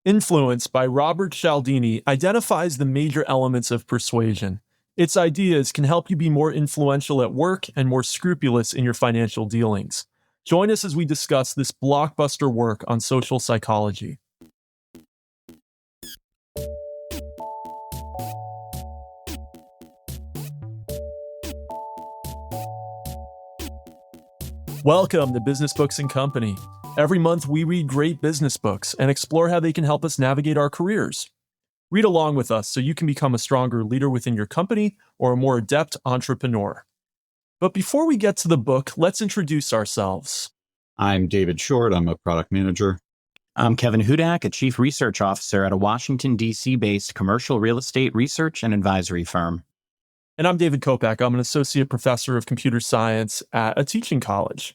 Influence by Robert Cialdini identifies the major elements of persuasion. Its ideas can help you be more influential at work and more scrupulous in your financial dealings. Join us as we discuss this blockbuster work on social psychology. Welcome to Business Books and Company. Every month we read great business books and explore how they can help us navigate our careers. Read along with us so you can become a stronger leader within your company or a more adept entrepreneur. But before we get to the book, let's introduce ourselves. I'm David Short. I'm a product manager. I'm Kevin Hudak, a chief research officer at a Washington, D.C.-based commercial real estate research and advisory firm. And I'm David Kopak. I'm an associate professor of computer science at a teaching college.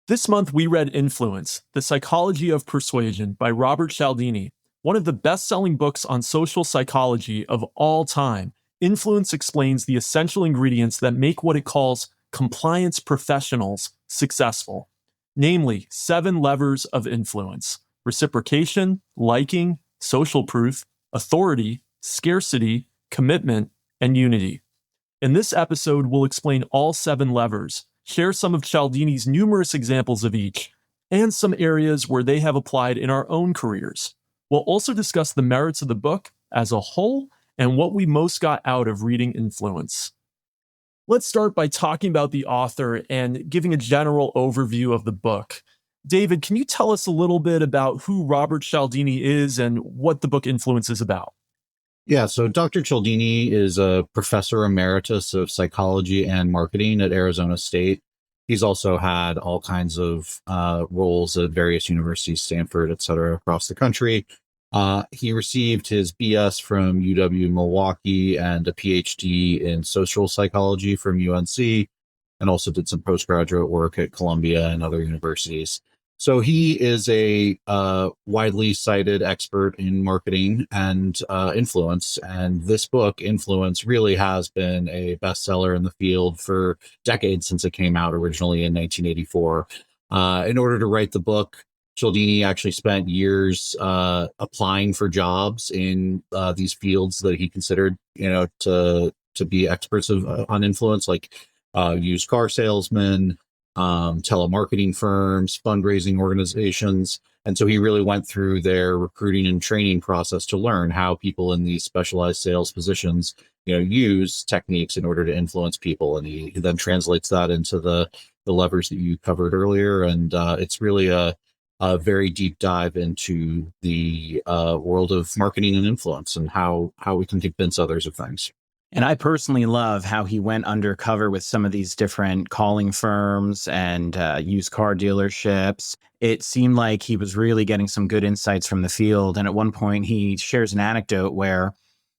This month, we read Influence, The Psychology of Persuasion by Robert Cialdini, one of the best-selling books on social psychology of all time. Influence explains the essential ingredients that make what it calls compliance professionals successful, namely 7 levers of influence: reciprocation, liking, social proof, authority, scarcity, commitment, and unity. In this episode, we'll explain all 7 levers, share some of Cialdini's numerous examples of each, and some areas where they have applied in our own careers. We'll also discuss the merits of the book as a whole and what we most got out of reading Influence. Let's start by talking about the author and giving a general overview of the book. David, can you tell us a little bit about who Robert Cialdini is and what the book Influence is about? Yeah, so Dr. Cialdini is a professor emeritus of psychology and marketing at Arizona State. He's also had all kinds of roles at various universities, Stanford, et cetera, across the country. He received his BS from UW-Milwaukee and a PhD in social psychology from UNC, and also did some postgraduate work at Columbia and other universities. So he is a widely cited expert in marketing and influence. And this book, Influence, really has been a bestseller in the field for decades since it came out originally in 1984. In order to write the book, Cialdini actually spent years applying for jobs in these fields that he considered, to be experts on influence, like used car salesmen, telemarketing firms, fundraising organizations. And so he really went through their recruiting and training process to learn how people in these specialized sales positions, use techniques in order to influence people. And he then translates that into the levers that you covered earlier. And it's really a very deep dive into the world of marketing and influence and how we can convince others of things. And I personally love how he went undercover with some of these different calling firms and used car dealerships. It seemed like he was really getting some good insights from the field. And at one point, he shares an anecdote where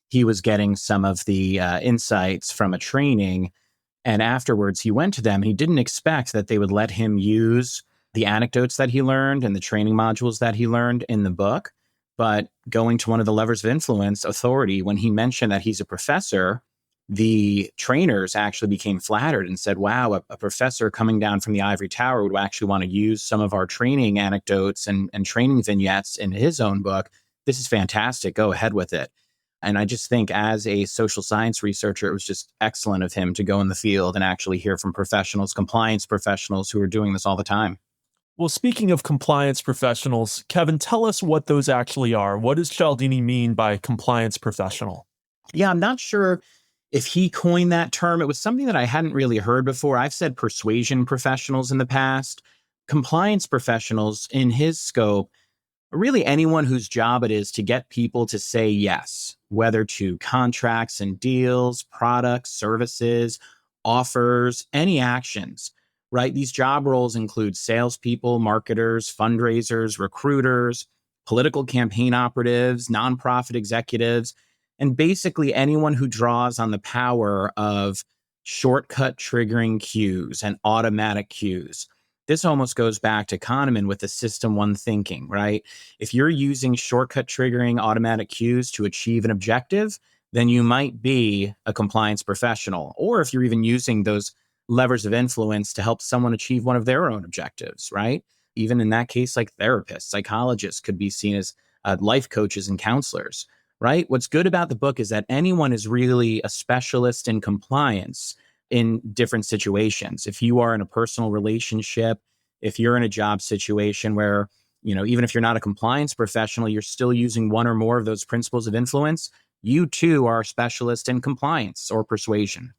he was getting some of the insights from a training. And afterwards, he went to them. He didn't expect that they would let him use the anecdotes that he learned and the training modules that he learned in the book. But going to one of the levers of influence, authority, when he mentioned that he's a professor, the trainers actually became flattered and said, wow, a professor coming down from the ivory tower would actually want to use some of our training anecdotes and training vignettes in his own book. This is fantastic. Go ahead with it. And I just think as a social science researcher, it was just excellent of him to go in the field and actually hear from professionals, compliance professionals who are doing this all the time. Well, speaking of compliance professionals, Kevin, tell us what those actually are. What does Cialdini mean by compliance professional? Yeah, I'm not sure if he coined that term. It was something that I hadn't really heard before. I've said persuasion professionals in the past. Compliance professionals, in his scope, are really anyone whose job it is to get people to say yes, whether to contracts and deals, products, services, offers, any actions. Right? These job roles include salespeople, marketers, fundraisers, recruiters, political campaign operatives, nonprofit executives, and basically anyone who draws on the power of shortcut triggering cues and automatic cues. This almost goes back to Kahneman with the system one thinking, right? If you're using shortcut triggering automatic cues to achieve an objective, then you might be a compliance professional. Or if you're even using those levers of influence to help someone achieve one of their own objectives, right? Even in that case, like therapists, psychologists could be seen as life coaches and counselors, right? What's good about the book is that anyone is really a specialist in compliance in different situations. If you are in a personal relationship, if you're in a job situation where, even if you're not a compliance professional, you're still using one or more of those principles of influence, you too are a specialist in compliance or persuasion.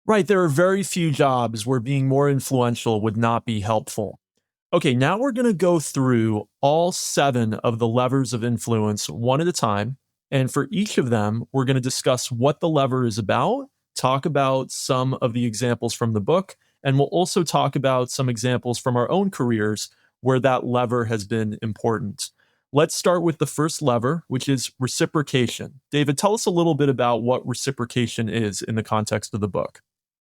Right. There are very few jobs where being more influential would not be helpful. Okay, now we're going to go through all 7 of the levers of influence one at a time. And for each of them, we're going to discuss what the lever is about, talk about some of the examples from the book, and we'll also talk about some examples from our own careers where that lever has been important. Let's start with the first lever, which is reciprocation. David, tell us a little bit about what reciprocation is in the context of the book.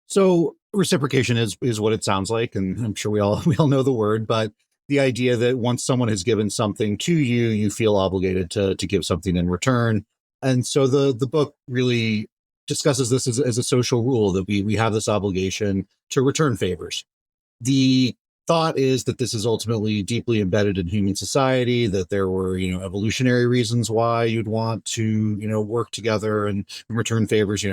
So reciprocation is what it sounds like, and I'm sure we all know the word, but the idea that once someone has given something to you, you feel obligated to give something in return. And so the book really discusses this as a social rule that we have this obligation to return favors. The thought is that this is ultimately deeply embedded in human society, that there were, evolutionary reasons why you'd want to, work together and return favors.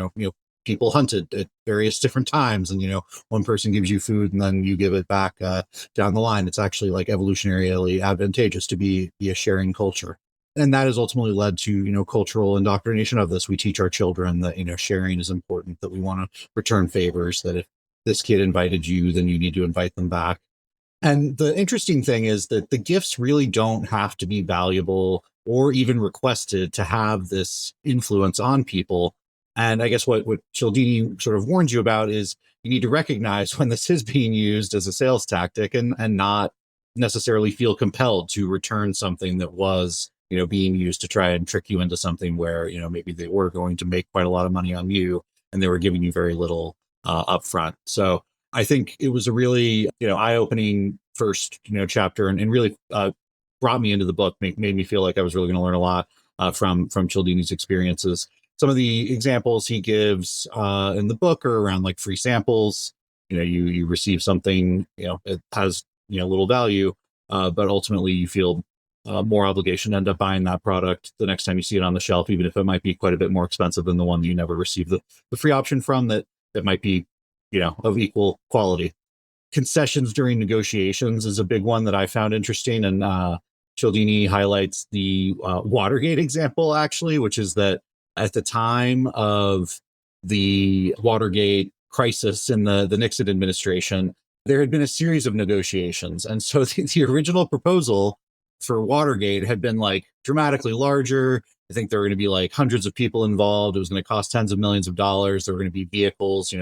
People hunted at various different times, and one person gives you food and then you give it back down the line. It's actually like evolutionarily advantageous to be a sharing culture. And that has ultimately led to, cultural indoctrination of this. We teach our children that, sharing is important, that we want to return favors, that if this kid invited you, then you need to invite them back. And the interesting thing is that the gifts really don't have to be valuable or even requested to have this influence on people. And I guess what Cialdini sort of warns you about is you need to recognize when this is being used as a sales tactic and not necessarily feel compelled to return something that was, being used to try and trick you into something where, maybe they were going to make quite a lot of money on you and they were giving you very little upfront. So I think it was a really, eye-opening first, chapter and really brought me into the book, made me feel like I was really going to learn a lot from Cialdini's experiences. Some of the examples he gives in the book are around like free samples. You receive something, it has, little value, but ultimately you feel more obligation to end up buying that product the next time you see it on the shelf, even if it might be quite a bit more expensive than the one that you never received the free option from that might be, of equal quality. Concessions during negotiations is a big one that I found interesting. And Cialdini highlights the Watergate example, actually, which is that at the time of the Watergate crisis in the Nixon administration, there had been a series of negotiations. And so the original proposal for Watergate had been like dramatically larger. I think there were going to be like hundreds of people involved. It was going to cost tens of millions of dollars. There were going to be vehicles,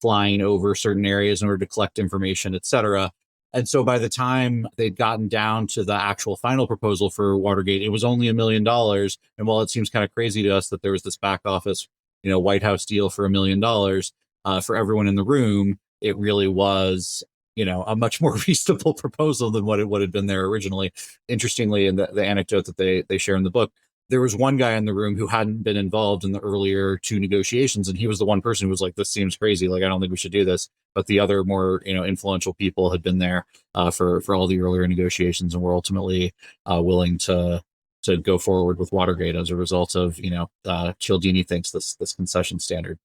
flying over certain areas in order to collect information, et cetera. And so by the time they'd gotten down to the actual final proposal for Watergate, it was only $1 million. And while it seems kind of crazy to us that there was this back office, White House deal for $1 million for everyone in the room, it really was, a much more reasonable proposal than what had been there originally. Interestingly, in the anecdote that they share in the book, there was one guy in the room who hadn't been involved in the earlier 2 negotiations. And he was the one person who was like, this seems crazy. Like, I don't think we should do this. But the other more, influential people had been there for all the earlier negotiations and were ultimately willing to go forward with Watergate as a result of, Cialdini thinks this concession standard.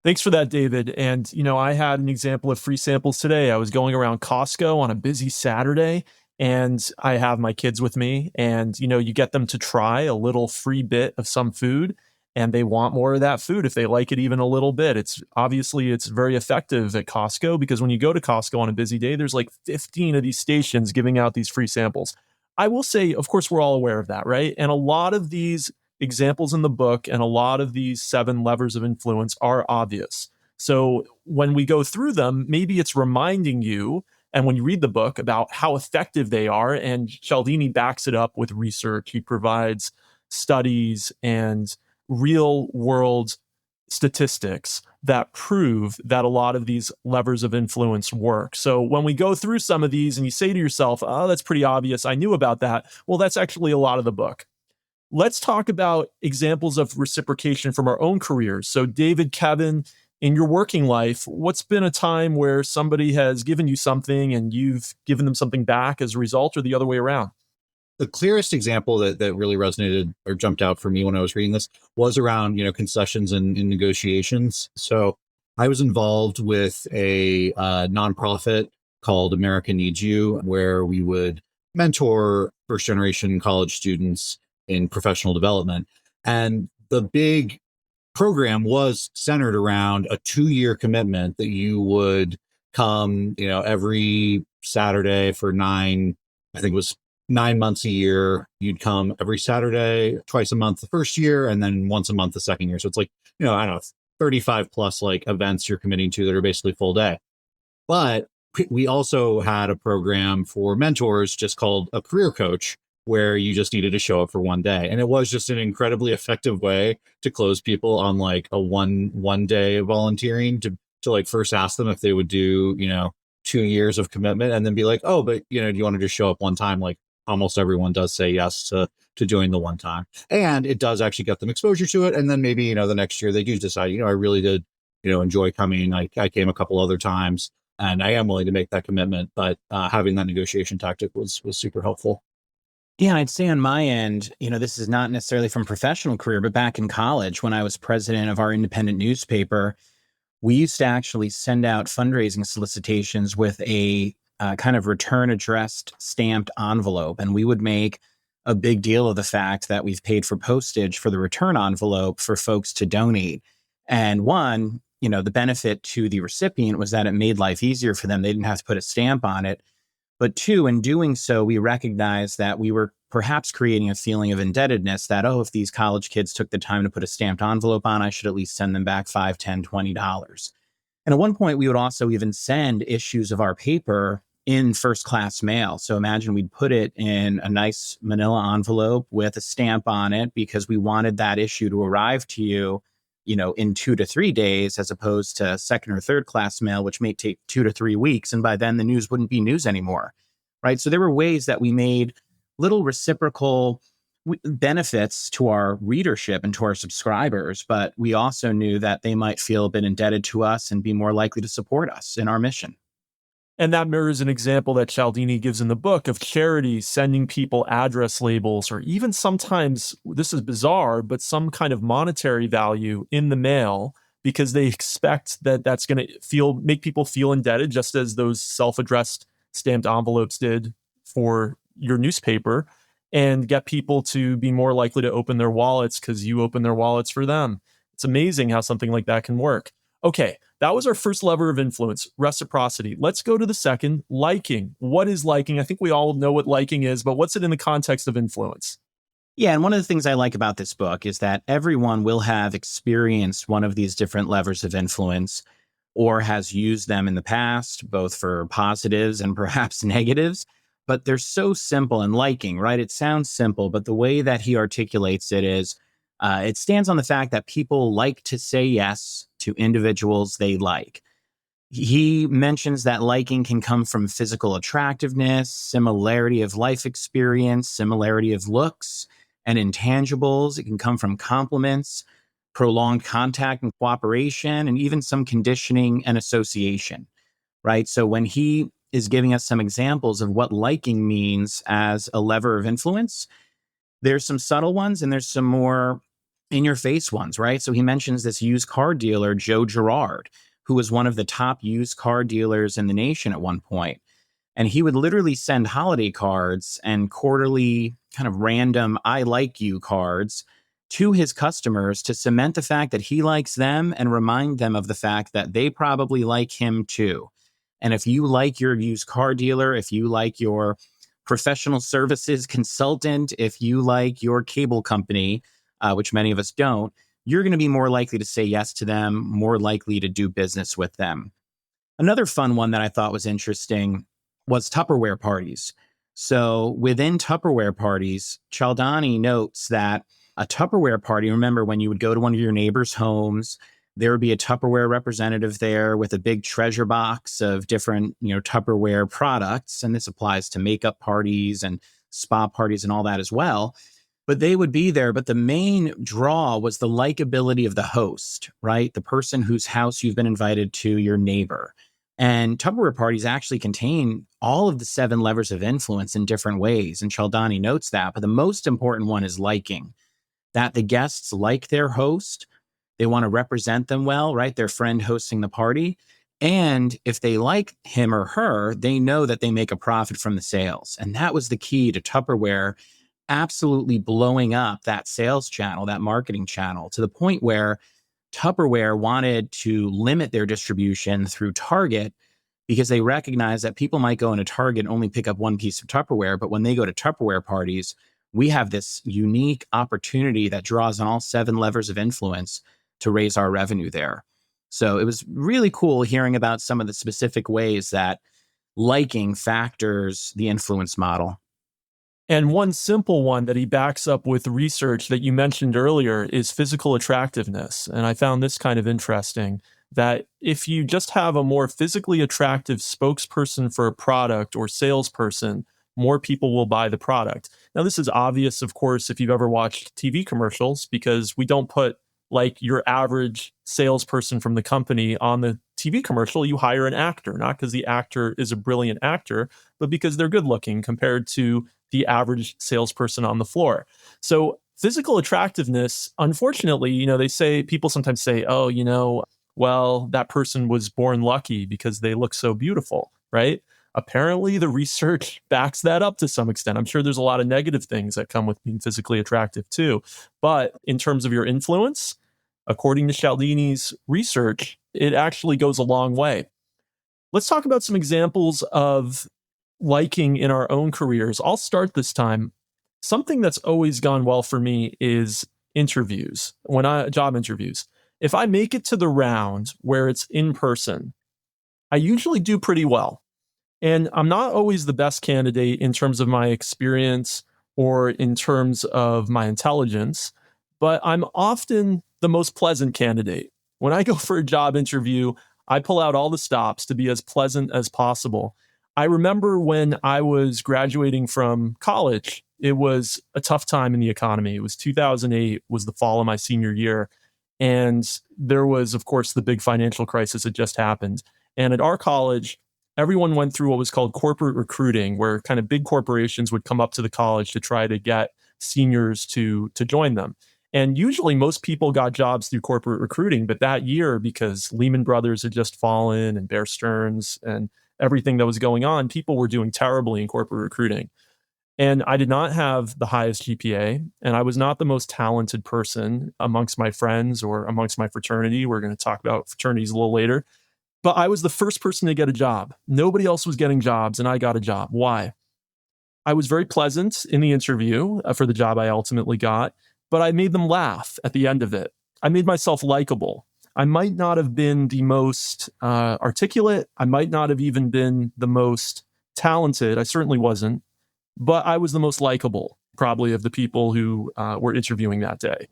Thanks for that, David. And, I had an example of free samples today. I was going around Costco on a busy Saturday, and I have my kids with me, and, you get them to try a little free bit of some food, and they want more of that food if they like it even a little bit. It's very effective at Costco because when you go to Costco on a busy day, there's like 15 of these stations giving out these free samples. I will say, of course, we're all aware of that, right? And a lot of these examples in the book and a lot of these 7 levers of influence are obvious. So when we go through them, maybe it's reminding you, and when you read the book, about how effective they are. And Cialdini backs it up with research. He provides studies and real world statistics that prove that a lot of these levers of influence work. So when we go through some of these and you say to yourself, oh, that's pretty obvious, I knew about that. Well, that's actually a lot of the book. Let's talk about examples of reciprocation from our own careers. So David, Kevin, in your working life, what's been a time where somebody has given you something and you've given them something back as a result, or the other way around? the clearest example that really resonated or jumped out for me when I was reading this was around, concessions and in negotiations. So I was involved with a nonprofit called America Needs You, where we would mentor first generation college students in professional development. And the big program was centered around a 2-year commitment that you would come, every Saturday for I think it was 9 months a year. You'd come every Saturday, twice a month the first year, and then once a month the second year. So it's like, I don't know, 35 plus like events you're committing to that are basically full day. But we also had a program for mentors just called a career coach, where you just needed to show up for one day. And it was just an incredibly effective way to close people on like a one day of volunteering to like first ask them if they would do, 2 years of commitment, and then be like, oh, but do you want to just show up one time? Like almost everyone does say yes to join the one time. And it does actually get them exposure to it. And then maybe, the next year they do decide, I really did, enjoy coming. I came a couple other times and I am willing to make that commitment. But having that negotiation tactic was super helpful. Yeah, I'd say on my end, this is not necessarily from professional career, but back in college when I was president of our independent newspaper, we used to actually send out fundraising solicitations with a kind of return addressed stamped envelope. And we would make a big deal of the fact that we've paid for postage for the return envelope for folks to donate. And one, the benefit to the recipient was that it made life easier for them. They didn't have to put a stamp on it. But two, in doing so, we recognized that we were perhaps creating a feeling of indebtedness that, if these college kids took the time to put a stamped envelope on, I should at least send them back $5, $10, $20. And at one point, we would also even send issues of our paper in first class mail. So imagine we'd put it in a nice manila envelope with a stamp on it because we wanted that issue to arrive to you, in 2 to 3 days, as opposed to second or third class mail, which may take 2 to 3 weeks. And by then the news wouldn't be news anymore. Right. So there were ways that we made little reciprocal benefits to our readership and to our subscribers, but we also knew that they might feel a bit indebted to us and be more likely to support us in our mission. And that mirrors an example that Cialdini gives in the book of charities sending people address labels, or even sometimes, this is bizarre, but some kind of monetary value in the mail because they expect that that's going to make people feel indebted, just as those self-addressed stamped envelopes did for your newspaper, and get people to be more likely to open their wallets because you open their wallets for them. It's amazing how something like that can work. Okay, that was our first lever of influence, reciprocity. Let's go to the second, liking. What is liking? I think we all know what liking is, but what's it in the context of influence? Yeah, and one of the things I like about this book is that everyone will have experienced one of these different levers of influence or has used them in the past, both for positives and perhaps negatives. But they're so simple, and liking, right? It sounds simple, but the way that he articulates it is, it stands on the fact that people like to say yes to individuals they like. He mentions that liking can come from physical attractiveness, similarity of life experience, similarity of looks, and intangibles. It can come from compliments, prolonged contact and cooperation, and even some conditioning and association, right? So when he is giving us some examples of what liking means as a lever of influence, there's some subtle ones and there's some more in-your-face ones, right? So he mentions this used car dealer, Joe Girard, who was one of the top used car dealers in the nation at one point. And he would literally send holiday cards and quarterly kind of random I like you cards to his customers to cement the fact that he likes them and remind them of the fact that they probably like him too. And if you like your used car dealer, if you like your professional services consultant, if you like your cable company, which many of us don't, you're going to be more likely to say yes to them, more likely to do business with them. Another fun one that I thought was interesting was Tupperware parties. So within Tupperware parties, Cialdini notes that a Tupperware party, remember when you would go to one of your neighbors' homes, there would be a Tupperware representative there with a big treasure box of different, Tupperware products. And this applies to makeup parties and spa parties and all that as well. But they would be there. But the main draw was the likability of the host, right? The person whose house you've been invited to, your neighbor. And Tupperware parties actually contain all of the 7 levers of influence in different ways. And Cialdini notes that. But the most important one is liking, that the guests like their host. They want to represent them well, right? Their friend hosting the party. And if they like him or her, they know that they make a profit from the sales. And that was the key to Tupperware absolutely blowing up that sales channel, that marketing channel, to the point where Tupperware wanted to limit their distribution through Target because they recognized that people might go into Target and only pick up one piece of Tupperware. But when they go to Tupperware parties, we have this unique opportunity that draws on all 7 levers of influence to raise our revenue there. So it was really cool hearing about some of the specific ways that liking factors the influence model. And one simple one that he backs up with research that you mentioned earlier is physical attractiveness. And I found this kind of interesting, that if you just have a more physically attractive spokesperson for a product or salesperson, more people will buy the product. Now, this is obvious, of course, if you've ever watched TV commercials, because we don't put like your average salesperson from the company on the TV commercial. You hire an actor, not because the actor is a brilliant actor, but because they're good looking compared to the average salesperson on the floor. So physical attractiveness, unfortunately, people sometimes say, oh, well, that person was born lucky because they look so beautiful, right? Apparently, the research backs that up to some extent. I'm sure there's a lot of negative things that come with being physically attractive too. But in terms of your influence, according to Cialdini's research, it actually goes a long way. Let's talk about some examples of liking in our own careers. I'll start this time. Something that's always gone well for me is interviews. Job interviews. If I make it to the round where it's in person, I usually do pretty well. And I'm not always the best candidate in terms of my experience or in terms of my intelligence, but I'm often the most pleasant candidate. When I go for a job interview, I pull out all the stops to be as pleasant as possible. I remember when I was graduating from college, it was a tough time in the economy. It was 2008, was the fall of my senior year. And there was, of course, the big financial crisis that just happened. And at our college, everyone went through what was called corporate recruiting, where kind of big corporations would come up to the college to try to get seniors to join them. And usually most people got jobs through corporate recruiting. But that year, because Lehman Brothers had just fallen and Bear Stearns and everything that was going on, people were doing terribly in corporate recruiting. And I did not have the highest GPA, and I was not the most talented person amongst my friends or amongst my fraternity. We're going to talk about fraternities a little later. But I was the first person to get a job. Nobody else was getting jobs, and I got a job. Why? I was very pleasant in the interview for the job I ultimately got, but I made them laugh at the end of it. I made myself likable. I might not have been the most articulate. I might not have even been the most talented. I certainly wasn't. But I was the most likable, probably, of the people who were interviewing that day.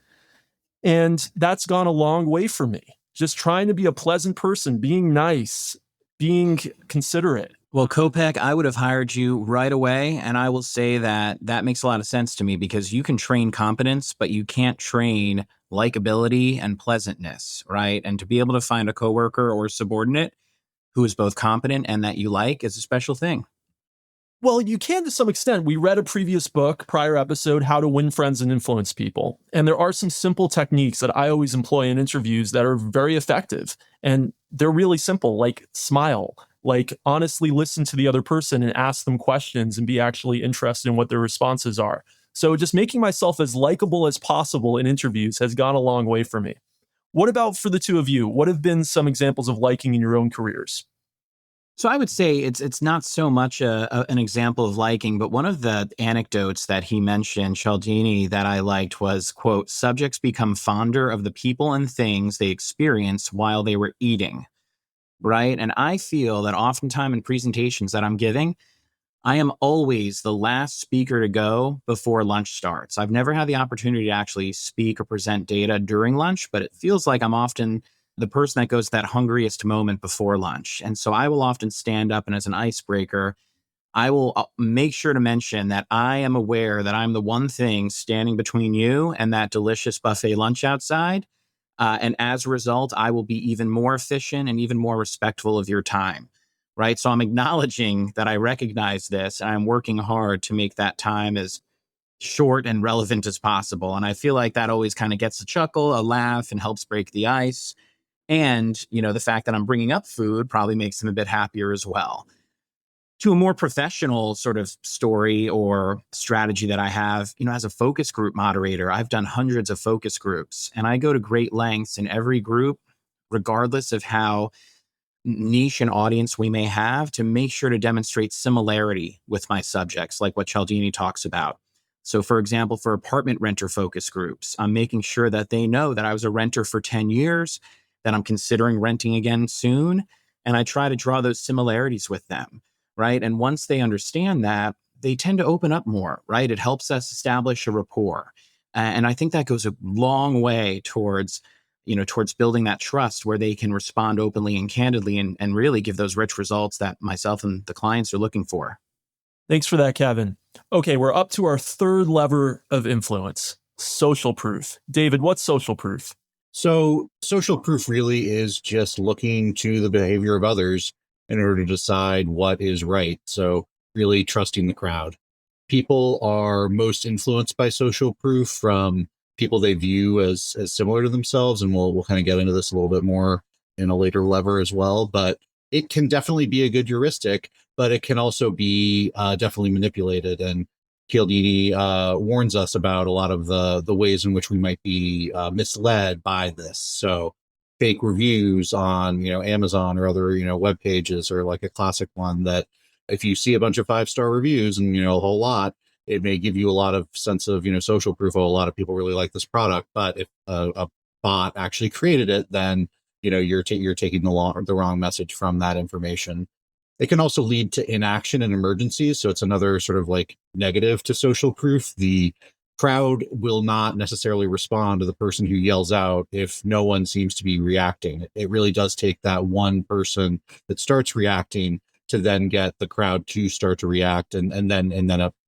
And that's gone a long way for me. Just trying to be a pleasant person, being nice, being considerate. Well, Kopek, I would have hired you right away. And I will say that makes a lot of sense to me, because you can train competence, but you can't train likability and pleasantness, right? And to be able to find a coworker or subordinate who is both competent and that you like is a special thing. Well, you can to some extent. We read a previous book, prior episode, How to Win Friends and Influence People. And there are some simple techniques that I always employ in interviews that are very effective. And they're really simple, like smile, like honestly listen to the other person and ask them questions and be actually interested in what their responses are. So just making myself as likable as possible in interviews has gone a long way for me. What about for the two of you? What have been some examples of liking in your own careers? So I would say it's not so much an example of liking, but one of the anecdotes that he mentioned, Cialdini, that I liked was, quote, subjects become fonder of the people and things they experience while they were eating, right? And I feel that oftentimes in presentations that I'm giving, I am always the last speaker to go before lunch starts. I've never had the opportunity to actually speak or present data during lunch, but it feels like I'm often the person that goes to that hungriest moment before lunch. And so I will often stand up, and as an icebreaker, I will make sure to mention that I am aware that I'm the one thing standing between you and that delicious buffet lunch outside. And as a result, I will be even more efficient and even more respectful of your time. right? So I'm acknowledging that I recognize this and I'm working hard to make that time as short and relevant as possible. And I feel like that always kind of gets a chuckle, a laugh, and helps break the ice. And, the fact that I'm bringing up food probably makes them a bit happier as well. To a more professional sort of story or strategy that I have, as a focus group moderator, I've done hundreds of focus groups, and I go to great lengths in every group, regardless of how niche an audience we may have, to make sure to demonstrate similarity with my subjects, like what Cialdini talks about. So, for example, for apartment renter focus groups, I'm making sure that they know that I was a renter for 10 years, that I'm considering renting again soon. And I try to draw those similarities with them, right? And once they understand that, they tend to open up more, right? It helps us establish a rapport. And I think that goes a long way towards building that trust where they can respond openly and candidly and really give those rich results that myself and the clients are looking for. Thanks for that, Kevin. Okay, we're up to our third lever of influence, social proof. David, what's social proof? So social proof really is just looking to the behavior of others in order to decide what is right. So really trusting the crowd. People are most influenced by social proof from people they view as similar to themselves. And we'll kind of get into this a little bit more in a later lever as well. But it can definitely be a good heuristic, but it can also be definitely manipulated. And Cialdini warns us about a lot of the ways in which we might be misled by this. So fake reviews on, Amazon or other, web pages, or like a classic one that if you see a bunch of 5-star reviews and, a whole lot, it may give you a lot of sense of, social proof. Oh, a lot of people really like this product. But if a bot actually created it, then, you're taking the wrong message from that information. It can also lead to inaction and emergencies. So it's another sort of like negative to social proof. The crowd will not necessarily respond to the person who yells out if no one seems to be reacting. It really does take that one person that starts reacting to then get the crowd to start to react, and then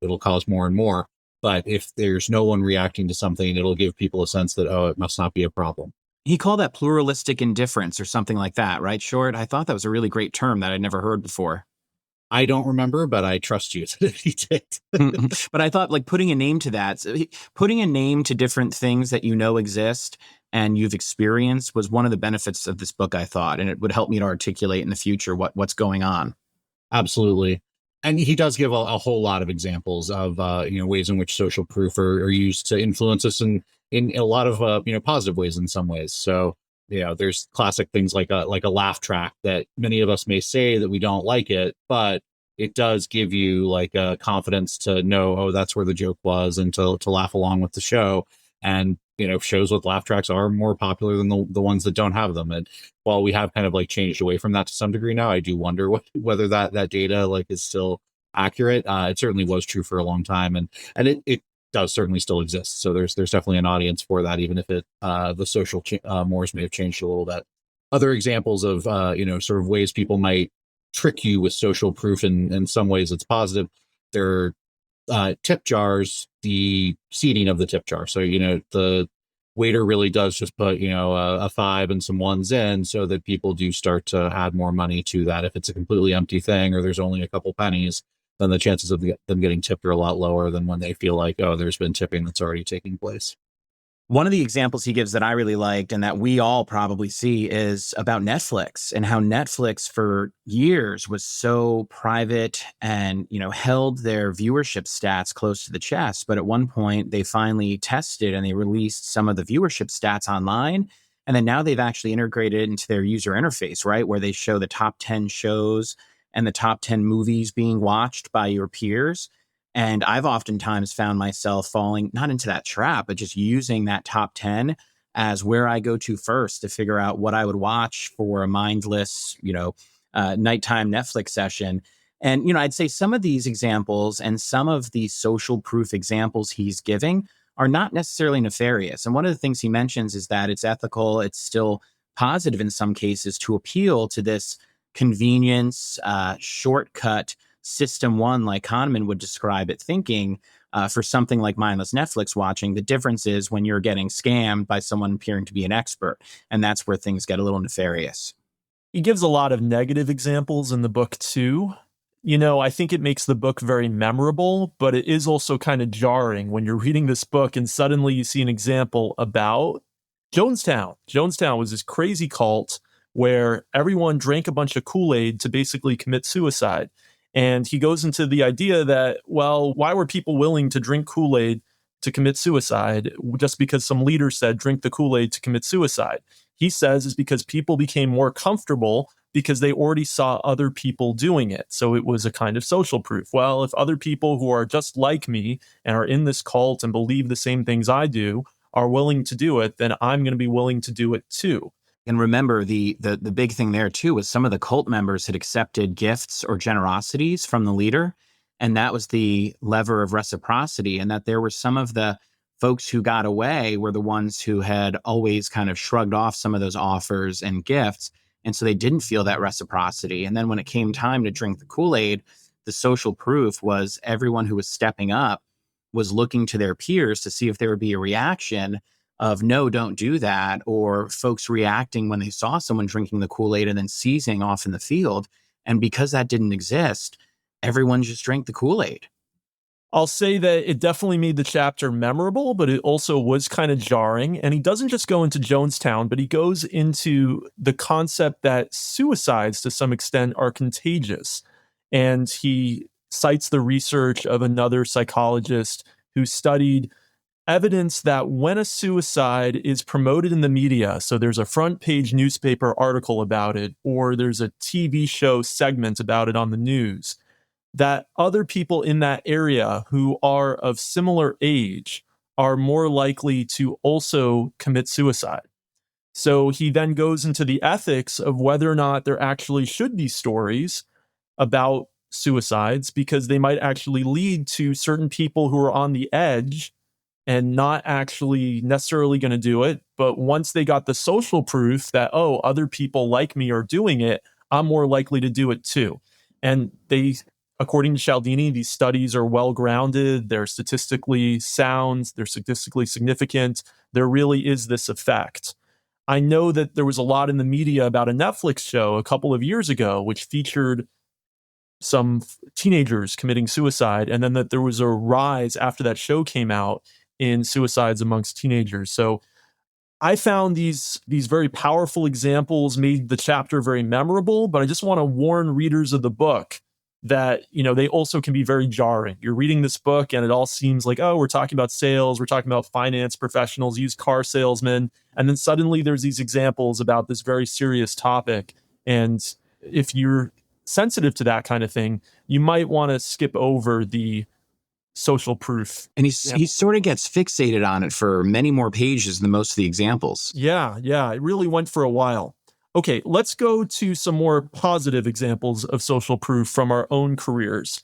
it'll cause more and more. But if there's no one reacting to something, it'll give people a sense that, oh, it must not be a problem. He called that pluralistic indifference or something like that, right, Short? I thought that was a really great term that I'd never heard before. I don't remember, but I trust you that he did. But I thought like putting a name to that, putting a name to different things that exist and you've experienced was one of the benefits of this book, I thought, and it would help me to articulate in the future what's going on. Absolutely. And he does give a whole lot of examples of, ways in which social proof are used to influence us in a lot of, positive ways in some ways. So, there's classic things like a laugh track that many of us may say that we don't like it, but it does give you like a confidence to know, oh, that's where the joke was, and to laugh along with the show. And, shows with laugh tracks are more popular than the ones that don't have them. And while we have kind of like changed away from that to some degree now, I do wonder whether that data like is still accurate. It certainly was true for a long time, and it does certainly still exist. So there's definitely an audience for that, even if the social mores may have changed a little bit. Other examples of sort of ways people might trick you with social proof, in some ways it's positive. There are tip jars, the seating of the tip jar. So the waiter really does just put a 5 and some 1s in, so that people do start to add more money to that. If it's a completely empty thing or there's only a couple pennies, then the chances of them getting tipped are a lot lower than when they feel like, oh, there's been tipping that's already taking place. One of the examples he gives that I really liked and that we all probably see is about Netflix, and how Netflix for years was so private and, held their viewership stats close to the chest. But at one point they finally tested and they released some of the viewership stats online. And then now they've actually integrated it into their user interface, right? Where they show the top 10 shows and the top 10 movies being watched by your peers. And I've oftentimes found myself falling not into that trap, but just using that top 10 as where I go to first to figure out what I would watch for a mindless, nighttime Netflix session. And, I'd say some of these examples and some of the social proof examples he's giving are not necessarily nefarious. And one of the things he mentions is that it's ethical. It's still positive in some cases to appeal to this convenience, shortcut, System 1, like Kahneman would describe it, thinking for something like mindless Netflix watching. The difference is when you're getting scammed by someone appearing to be an expert. And that's where things get a little nefarious. He gives a lot of negative examples in the book too. I think it makes the book very memorable, but it is also kind of jarring when you're reading this book and suddenly you see an example about Jonestown. Jonestown was this crazy cult where everyone drank a bunch of Kool-Aid to basically commit suicide. And he goes into the idea that, well, why were people willing to drink Kool-Aid to commit suicide just because some leader said drink the Kool-Aid to commit suicide? He says is because people became more comfortable because they already saw other people doing it. So it was a kind of social proof. Well, if other people who are just like me and are in this cult and believe the same things I do are willing to do it, then I'm going to be willing to do it too. And remember, the big thing there too was some of the cult members had accepted gifts or generosities from the leader, and that was the lever of reciprocity. And that there were some of the folks who got away were the ones who had always kind of shrugged off some of those offers and gifts, and so they didn't feel that reciprocity. And then when it came time to drink the Kool-Aid, the social proof was everyone who was stepping up was looking to their peers to see if there would be a reaction of no, don't do that, or folks reacting when they saw someone drinking the Kool-Aid and then seizing off in the field. And because that didn't exist, everyone just drank the Kool-Aid. I'll say that it definitely made the chapter memorable, but it also was kind of jarring. And he doesn't just go into Jonestown, but he goes into the concept that suicides to some extent are contagious. And he cites the research of another psychologist who studied evidence that when a suicide is promoted in the media, so there's a front page newspaper article about it, or there's a TV show segment about it on the news, that other people in that area who are of similar age are more likely to also commit suicide. So he then goes into the ethics of whether or not there actually should be stories about suicides, because they might actually lead to certain people who are on the edge and not actually necessarily going to do it. But once they got the social proof that, oh, other people like me are doing it, I'm more likely to do it too. And they, according to Cialdini, these studies are well grounded. They're statistically sound. They're statistically significant. There really is this effect. I know that there was a lot in the media about a Netflix show a couple of years ago, which featured some teenagers committing suicide, and then that there was a rise after that show came out in suicides amongst teenagers. So I found these very powerful examples made the chapter very memorable, but I just want to warn readers of the book that, they also can be very jarring. You're reading this book and it all seems like, oh, we're talking about sales, we're talking about finance professionals, used car salesmen, and then suddenly there's these examples about this very serious topic. And if you're sensitive to that kind of thing, you might want to skip over the social proof. And he sort of gets fixated on it for many more pages than most of the examples. Yeah, it really went for a while. Okay, let's go to some more positive examples of social proof from our own careers.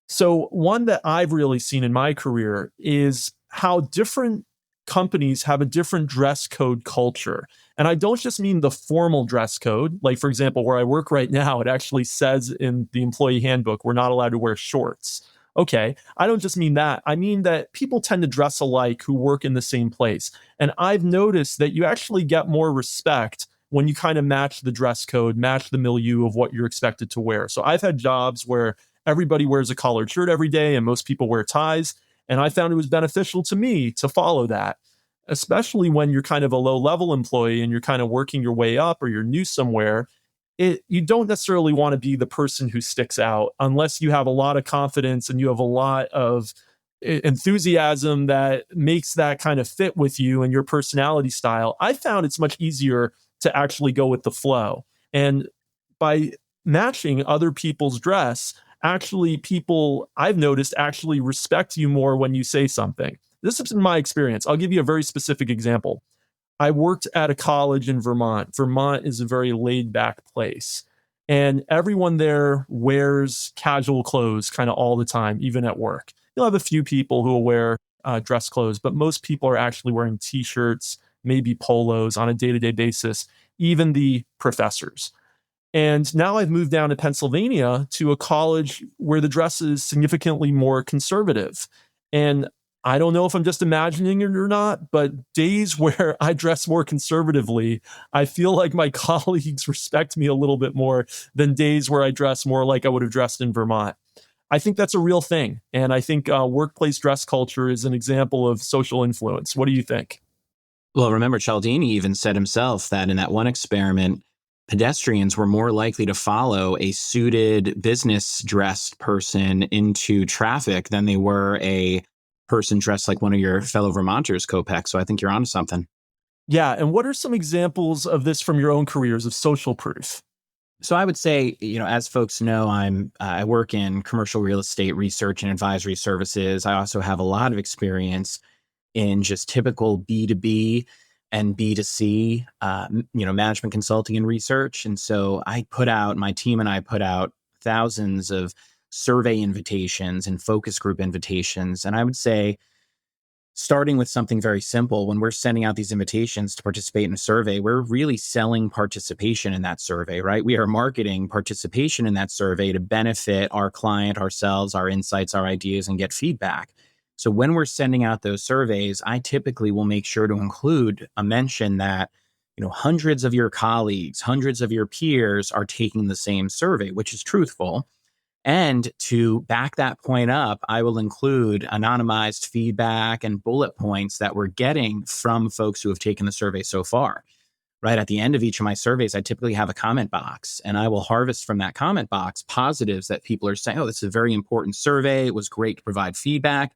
So one that I've really seen in my career is how different companies have a different dress code culture. And I don't just mean the formal dress code. Like, for example, where I work right now, it actually says in the employee handbook, we're not allowed to wear shorts. Okay, I don't just mean that. I mean that people tend to dress alike who work in the same place. And I've noticed that you actually get more respect when you kind of match the dress code, match the milieu of what you're expected to wear. So I've had jobs where everybody wears a collared shirt every day and most people wear ties. And I found it was beneficial to me to follow that, especially when you're kind of a low-level employee and you're kind of working your way up or you're new somewhere. You don't necessarily want to be the person who sticks out unless you have a lot of confidence and you have a lot of enthusiasm that makes that kind of fit with you and your personality style. I found it's much easier to actually go with the flow. And by matching other people's dress, actually people I've noticed actually respect you more when you say something. This has been my experience. I'll give you a very specific example. I worked at a college in Vermont. Vermont is a very laid back place. And everyone there wears casual clothes kind of all the time, even at work. You'll have a few people who will wear dress clothes, but most people are actually wearing t-shirts, maybe polos on a day-to-day basis, even the professors. And now I've moved down to Pennsylvania to a college where the dress is significantly more conservative. And I don't know if I'm just imagining it or not, but days where I dress more conservatively, I feel like my colleagues respect me a little bit more than days where I dress more like I would have dressed in Vermont. I think that's a real thing. And I think workplace dress culture is an example of social influence. What do you think? Well, remember, Cialdini even said himself that in that one experiment, pedestrians were more likely to follow a suited business dressed person into traffic than they were a person dressed like one of your fellow Vermonters, Kopek. So I think you're onto something. Yeah. And what are some examples of this from your own careers of social proof? So I would say, as folks know, I work in commercial real estate research and advisory services. I also have a lot of experience in just typical B2B and B2C, management consulting and research. And so my team and I put out thousands of survey invitations and focus group invitations. And I would say, starting with something very simple, when we're sending out these invitations to participate in a survey, we're really selling participation in that survey, right? We are marketing participation in that survey to benefit our client, ourselves, our insights, our ideas, and get feedback. So when we're sending out those surveys, I typically will make sure to include a mention that, hundreds of your colleagues, hundreds of your peers are taking the same survey, which is truthful. And to back that point up, I will include anonymized feedback and bullet points that we're getting from folks who have taken the survey so far. Right at the end of each of my surveys, I typically have a comment box, and I will harvest from that comment box positives that people are saying, oh, this is a very important survey. It was great to provide feedback.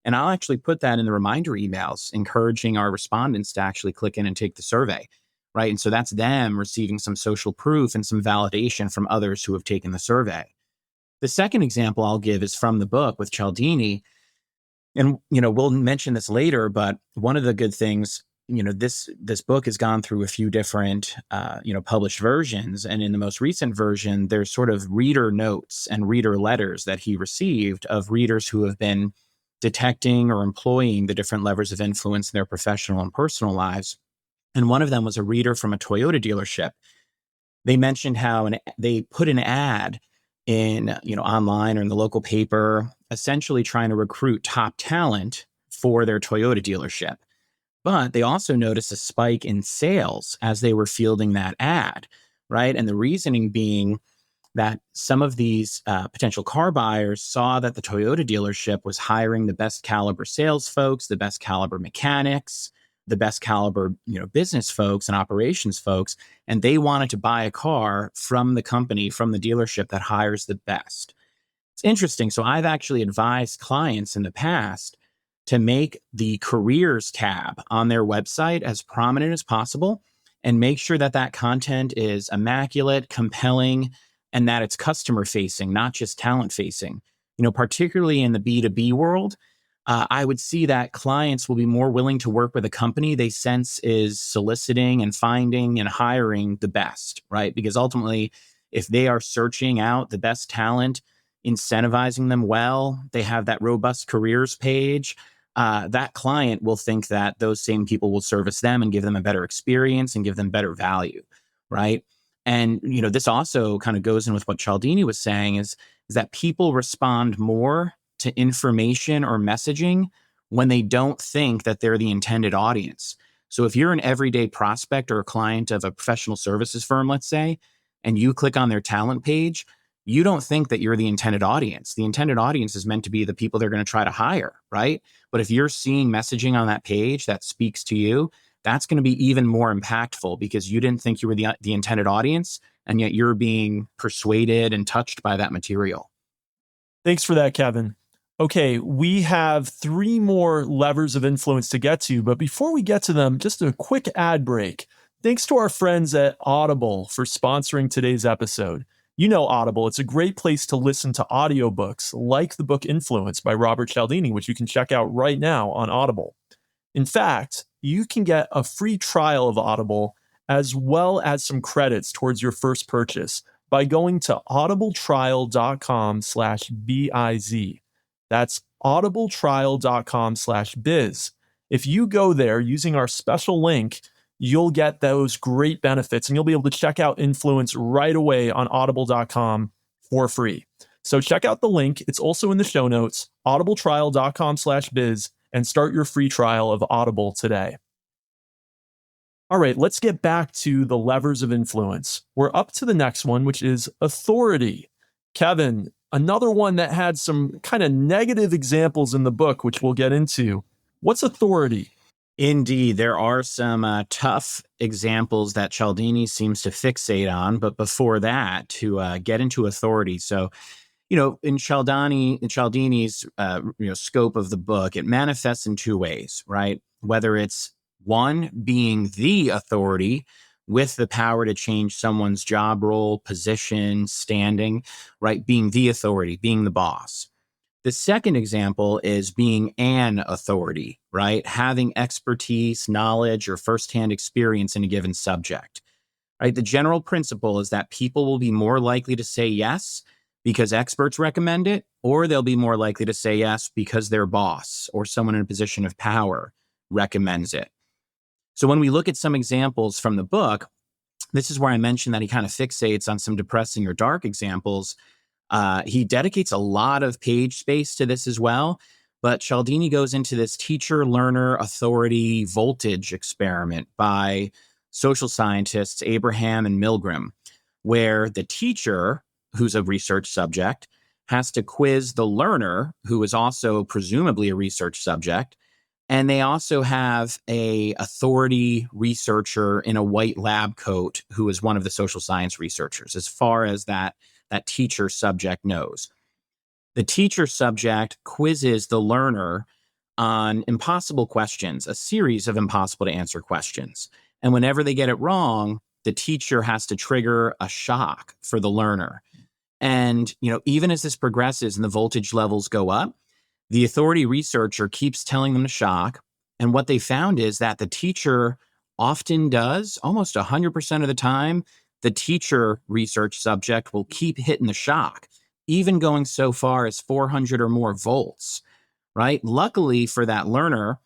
And I'll actually put that in the reminder emails, encouraging our respondents to actually click in and take the survey. Right. And so that's them receiving some social proof and some validation from others who have taken the survey. The second example I'll give is from the book with Cialdini. And, we'll mention this later, but one of the good things, this book has gone through a few different, published versions. And in the most recent version, there's sort of reader notes and reader letters that he received of readers who have been detecting or employing the different levers of influence in their professional and personal lives. And one of them was a reader from a Toyota dealership. They mentioned how they put an ad in, online or in the local paper, essentially trying to recruit top talent for their Toyota dealership. But they also noticed a spike in sales as they were fielding that ad, right? And the reasoning being that some of these potential car buyers saw that the Toyota dealership was hiring the best caliber sales folks, the best caliber mechanics, the best caliber, business folks and operations folks, and they wanted to buy a car from the company, from the dealership that hires the best. It's interesting. So I've actually advised clients in the past to make the careers tab on their website as prominent as possible and make sure that that content is immaculate, compelling, and that it's customer facing, not just talent facing. Particularly in the B2B world, I would see that clients will be more willing to work with a company they sense is soliciting and finding and hiring the best, right? Because ultimately, if they are searching out the best talent, incentivizing them well, they have that robust careers page, that client will think that those same people will service them and give them a better experience and give them better value, right? And, this also kind of goes in with what Cialdini was saying is that people respond more to information or messaging when they don't think that they're the intended audience. So if you're an everyday prospect or a client of a professional services firm, let's say, and you click on their talent page, you don't think that you're the intended audience. The intended audience is meant to be the people they're going to try to hire, right? But if you're seeing messaging on that page that speaks to you, that's going to be even more impactful because you didn't think you were the intended audience, and yet you're being persuaded and touched by that material. Thanks for that, Kevin. Okay, we have 3 more levers of influence to get to, but before we get to them, just a quick ad break. Thanks to our friends at Audible for sponsoring today's episode. You know Audible, it's a great place to listen to audiobooks like the book Influence by Robert Cialdini, which you can check out right now on Audible. In fact, you can get a free trial of Audible as well as some credits towards your first purchase by going to audibletrial.com/biz. That's audibletrial.com/biz. If you go there using our special link, you'll get those great benefits and you'll be able to check out Influence right away on audible.com for free. So check out the link. It's also in the show notes, audibletrial.com/biz, and start your free trial of Audible today. All right, let's get back to the levers of influence. We're up to the next one, which is authority. Kevin, another one that had some kind of negative examples in the book, which we'll get into. What's authority? Indeed, there are some tough examples that Cialdini seems to fixate on. But before that, to get into authority. So, in Cialdini's scope of the book, it manifests in two ways, right? Whether it's one, being the authority with the power to change someone's job role, position, standing, right? Being the authority, being the boss. The second example is being an authority, right? Having expertise, knowledge, or firsthand experience in a given subject, right? The general principle is that people will be more likely to say yes because experts recommend it, or they'll be more likely to say yes because their boss or someone in a position of power recommends it. So when we look at some examples from the book, this is where I mentioned that he kind of fixates on some depressing or dark examples. He dedicates a lot of page space to this as well, but Cialdini goes into this teacher-learner authority voltage experiment by social scientists Abraham and Milgram, where the teacher, who's a research subject, has to quiz the learner, who is also presumably a research subject, and they also have a authority researcher in a white lab coat who is one of the social science researchers, as far as that teacher subject knows. The teacher subject quizzes the learner on impossible questions, a series of impossible to answer questions. And whenever they get it wrong, the teacher has to trigger a shock for the learner. And, even as this progresses and the voltage levels go up, the authority researcher keeps telling them to shock. And what they found is that the teacher often does, almost 100% of the time, the teacher research subject will keep hitting the shock, even going so far as 400 or more volts, right? Luckily for that learner,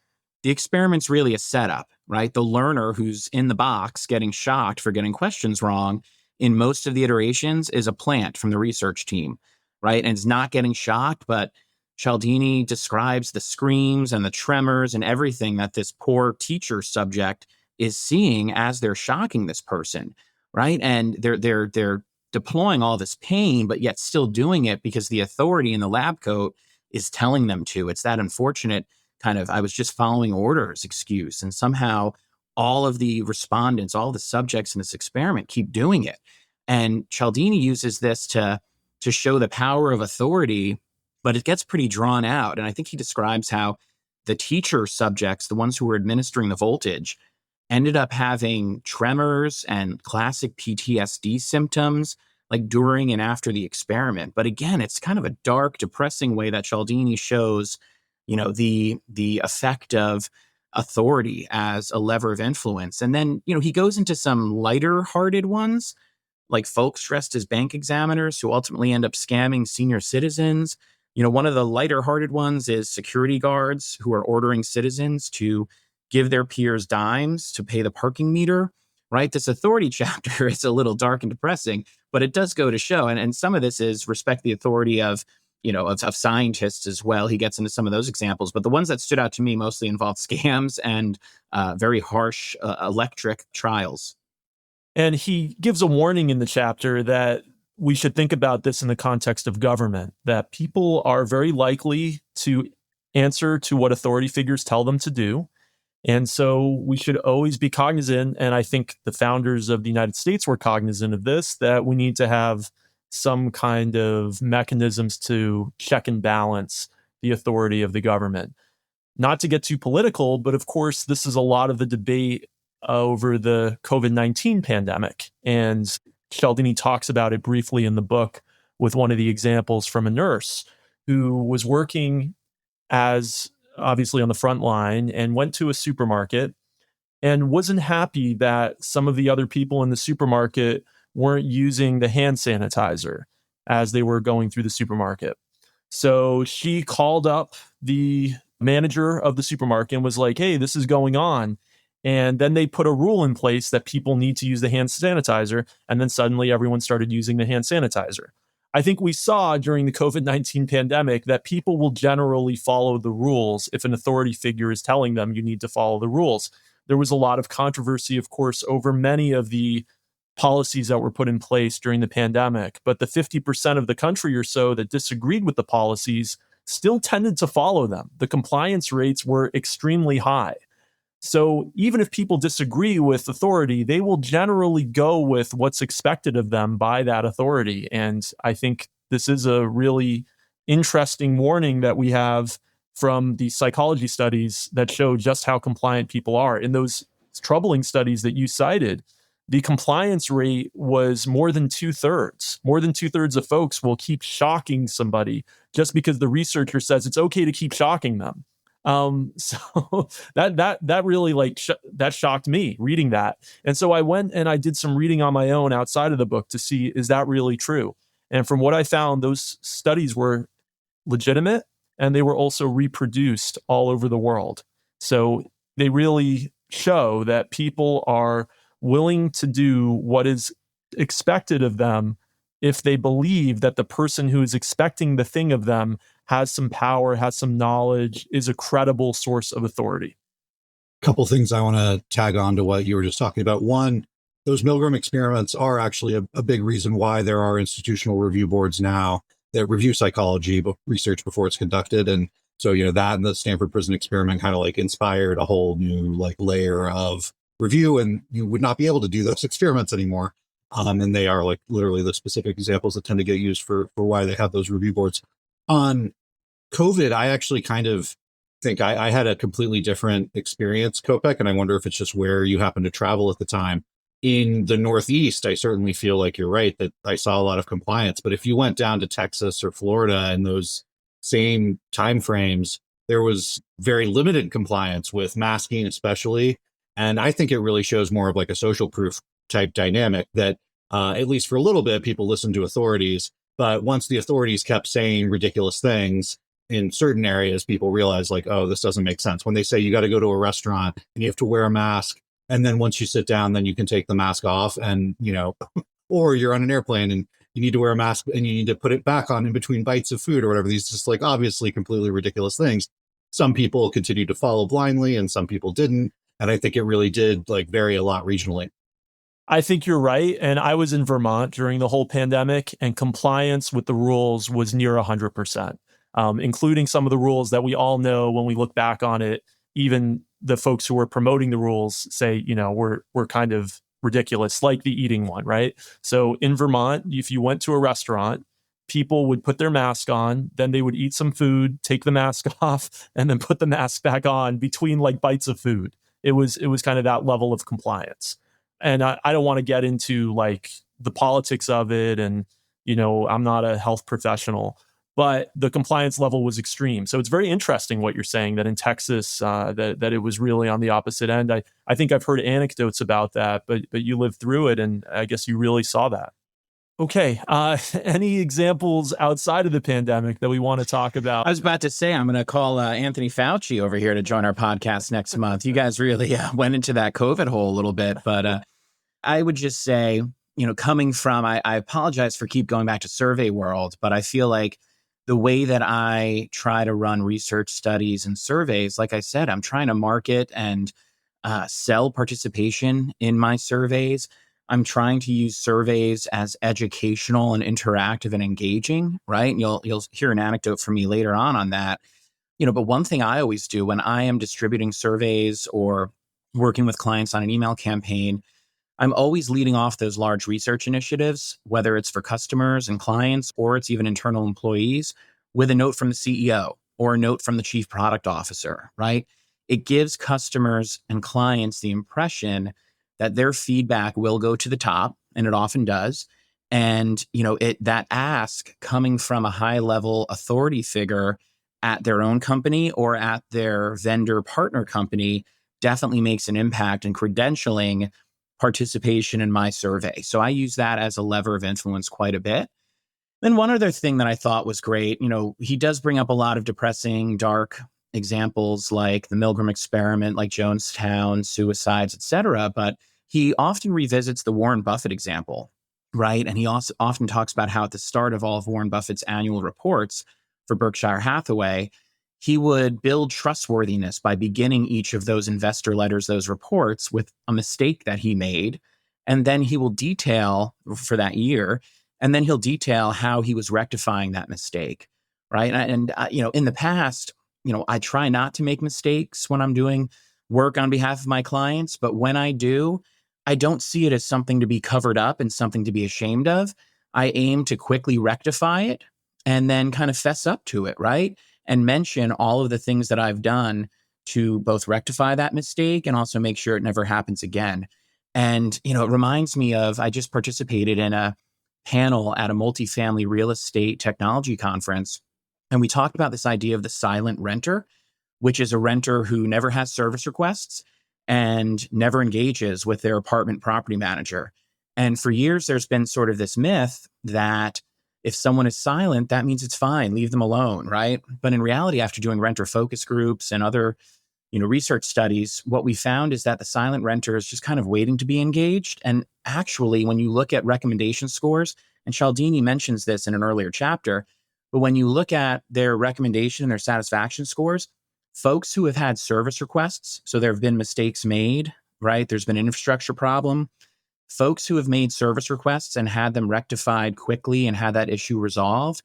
the experiment's really a setup, right? The learner who's in the box getting shocked for getting questions wrong in most of the iterations is a plant from the research team, right? And it's not getting shocked, but Cialdini describes the screams and the tremors and everything that this poor teacher subject is seeing as they're shocking this person, right? And they're deploying all this pain, but yet still doing it because the authority in the lab coat is telling them to. It's that unfortunate kind of, I was just following orders excuse. And somehow all of the respondents, all the subjects in this experiment keep doing it. And Cialdini uses this to show the power of authority, but it gets pretty drawn out. And I think he describes how the teacher subjects, the ones who were administering the voltage, ended up having tremors and classic PTSD symptoms like during and after the experiment. But again, it's kind of a dark, depressing way that Cialdini shows, the effect of authority as a lever of influence. And then, he goes into some lighter hearted ones, like folks dressed as bank examiners who ultimately end up scamming senior citizens. One of the lighter hearted ones is security guards who are ordering citizens to give their peers dimes to pay the parking meter, right? This authority chapter is a little dark and depressing, but it does go to show. And some of this is respect the authority of scientists as well. He gets into some of those examples, but the ones that stood out to me mostly involve scams and very harsh electric trials. And he gives a warning in the chapter that we should think about this in the context of government, that people are very likely to answer to what authority figures tell them to do. And so we should always be cognizant, and I think the founders of the United States were cognizant of this, that we need to have some kind of mechanisms to check and balance the authority of the government. Not to get too political, but of course, this is a lot of the debate over the COVID-19 pandemic. And Cialdini talks about it briefly in the book with one of the examples from a nurse who was working as obviously on the front line and went to a supermarket and wasn't happy that some of the other people in the supermarket weren't using the hand sanitizer as they were going through the supermarket. So she called up the manager of the supermarket and was like, hey, this is going on. And then they put a rule in place that people need to use the hand sanitizer. And then suddenly everyone started using the hand sanitizer. I think we saw during the COVID-19 pandemic that people will generally follow the rules if an authority figure is telling them you need to follow the rules. There was a lot of controversy, of course, over many of the policies that were put in place during the pandemic, but the 50% of the country or so that disagreed with the policies still tended to follow them. The compliance rates were extremely high. So even if people disagree with authority, they will generally go with what's expected of them by that authority. And I think this is a really interesting warning that we have from the psychology studies that show just how compliant people are. In those troubling studies that you cited, the compliance rate was more than 2/3. More than 2/3 of folks will keep shocking somebody just because the researcher says it's okay to keep shocking them. So that really that shocked me reading that. And so I went and I did some reading on my own outside of the book to see, is that really true? And from what I found, those studies were legitimate and they were also reproduced all over the world. So they really show that people are willing to do what is expected of them if they believe that the person who is expecting the thing of them has some power, has some knowledge, is a credible source of authority. Couple things I want to tag on to what you were just talking about. One, those Milgram experiments are actually a big reason why there are institutional review boards now that review psychology research before it's conducted. And so, that and the Stanford prison experiment kind of like inspired a whole new layer of review, and you would not be able to do those experiments anymore. And they are literally the specific examples that tend to get used for why they have those review boards. On COVID, I actually kind of think I had a completely different experience, Kopek, and I wonder if it's just where you happen to travel at the time. In the Northeast, I certainly feel like you're right that I saw a lot of compliance. But if you went down to Texas or Florida in those same timeframes, there was very limited compliance with masking, especially. And I think it really shows more of a social proof type dynamic that at least for a little bit, people listened to authorities. But once the authorities kept saying ridiculous things in certain areas, people realized oh, this doesn't make sense. When they say you got to go to a restaurant and you have to wear a mask, and then once you sit down, then you can take the mask off, and, or you're on an airplane and you need to wear a mask and you need to put it back on in between bites of food or whatever. These just obviously completely ridiculous things. Some people continued to follow blindly and some people didn't. And I think it really did vary a lot regionally. I think you're right. And I was in Vermont during the whole pandemic, and compliance with the rules was near 100%, including some of the rules that we all know when we look back on it. Even the folks who were promoting the rules say, we're kind of ridiculous, like the eating one, right? So in Vermont, if you went to a restaurant, people would put their mask on, then they would eat some food, take the mask off, and then put the mask back on between bites of food. It was kind of that level of compliance. And I don't want to get into the politics of it. And, I'm not a health professional, but the compliance level was extreme. So it's very interesting what you're saying, that in Texas, that it was really on the opposite end. I think I've heard anecdotes about that, but you lived through it, and I guess you really saw that. Okay. Any examples outside of the pandemic that we want to talk about? I was about to say, I'm going to call Anthony Fauci over here to join our podcast next month. You guys really went into that COVID hole a little bit, but I would just say, coming from, I apologize for keep going back to survey world, but I feel like the way that I try to run research studies and surveys, like I said, I'm trying to market and sell participation in my surveys. I'm trying to use surveys as educational and interactive and engaging, right? And you'll hear an anecdote from me later on that. But one thing I always do when I am distributing surveys or working with clients on an email campaign, I'm always leading off those large research initiatives, whether it's for customers and clients or it's even internal employees, with a note from the CEO or a note from the chief product officer, right? It gives customers and clients the impression that their feedback will go to the top, and it often does. And, that ask coming from a high level authority figure at their own company or at their vendor partner company definitely makes an impact in credentialing participation in my survey. So I use that as a lever of influence quite a bit. Then one other thing that I thought was great, he does bring up a lot of depressing, dark examples like the Milgram experiment, like Jonestown, suicides, etc. But he often revisits the Warren Buffett example, right? And he also often talks about how at the start of all of Warren Buffett's annual reports for Berkshire Hathaway, he would build trustworthiness by beginning each of those investor letters, those reports, with a mistake that he made. And then he will detail for that year, and then he'll detail how he was rectifying that mistake, right? And in the past, I try not to make mistakes when I'm doing work on behalf of my clients, but when I do, I don't see it as something to be covered up and something to be ashamed of. I aim to quickly rectify it and then kind of fess up to it, right? And mention all of the things that I've done to both rectify that mistake and also make sure it never happens again. And, it reminds me of, I just participated in a panel at a multifamily real estate technology conference. And we talked about this idea of the silent renter, which is a renter who never has service requests and never engages with their apartment property manager. And for years, there's been sort of this myth that if someone is silent, that means it's fine, leave them alone, right? But in reality, after doing renter focus groups and other research studies, what we found is that the silent renter is just kind of waiting to be engaged. And actually, when you look at recommendation scores, and Cialdini mentions this in an earlier chapter, but when you look at their recommendation and their satisfaction scores, folks who have had service requests, so there have been mistakes made, right? There's been an infrastructure problem. Folks who have made service requests and had them rectified quickly and had that issue resolved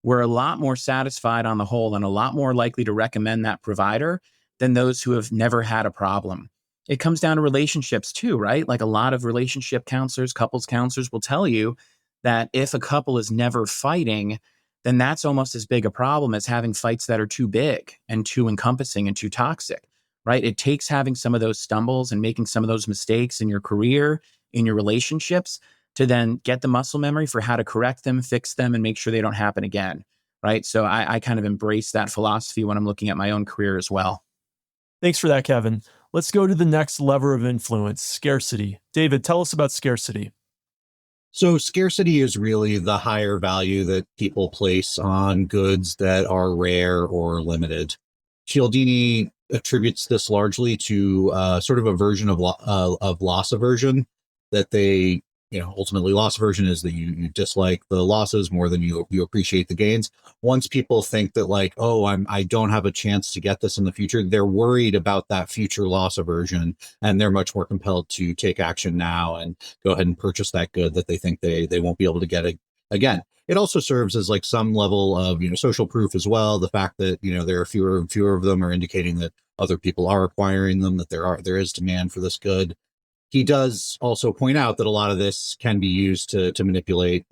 were a lot more satisfied on the whole and a lot more likely to recommend that provider than those who have never had a problem. It comes down to relationships too, right? Like a lot of relationship counselors, couples counselors will tell you that if a couple is never fighting, then that's almost as big a problem as having fights that are too big and too encompassing and too toxic, right? It takes having some of those stumbles and making some of those mistakes in your career, in your relationships, to then get the muscle memory for how to correct them, fix them, and make sure they don't happen again, right? So I kind of embrace that philosophy when I'm looking at my own career as well. Thanks for that, Kevin. Let's go to the next lever of influence, scarcity. David, tell us about scarcity. So scarcity is really the higher value that people place on goods that are rare or limited. Cialdini attributes this largely to sort of a version of loss aversion, that they, ultimately loss aversion is that you dislike the losses more than you appreciate the gains. Once people think that like, oh, I don't have a chance to get this in the future, they're worried about that future loss aversion, and they're much more compelled to take action now and go ahead and purchase that good that they think they won't be able to get it again. It also serves as like some level of, social proof as well. The fact that, there are fewer and fewer of them are indicating that other people are acquiring them, that there is demand for this good. He does also point out that a lot of this can be used to manipulate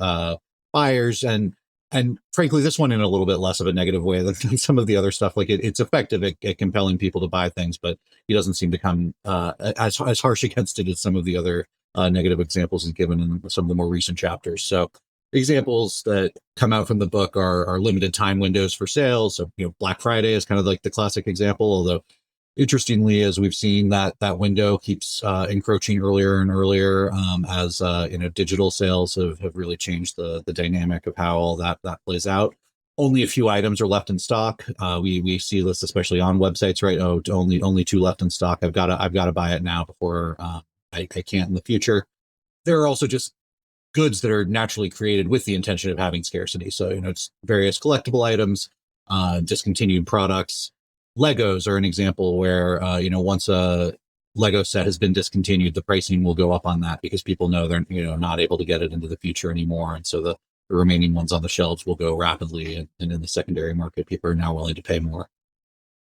buyers, and frankly, this one in a little bit less of a negative way than some of the other stuff. Like it's effective at compelling people to buy things, but he doesn't seem to come as harsh against it as some of the other negative examples he's given in some of the more recent chapters. So examples that come out from the book are limited time windows for sales. So Black Friday is kind of like the classic example, although interestingly, as we've seen, that window keeps encroaching earlier and earlier as digital sales have really changed the dynamic of how all that plays out. Only a few items are left in stock. We see this especially on websites, right? Oh, only 2 left in stock. I've got to buy it now before I can't in the future. There are also just goods that are naturally created with the intention of having scarcity. So it's various collectible items, discontinued products. Legos are an example where, once a Lego set has been discontinued, the pricing will go up on that because people know they're, not able to get it into the future anymore. And so the remaining ones on the shelves will go rapidly. And in the secondary market, people are now willing to pay more.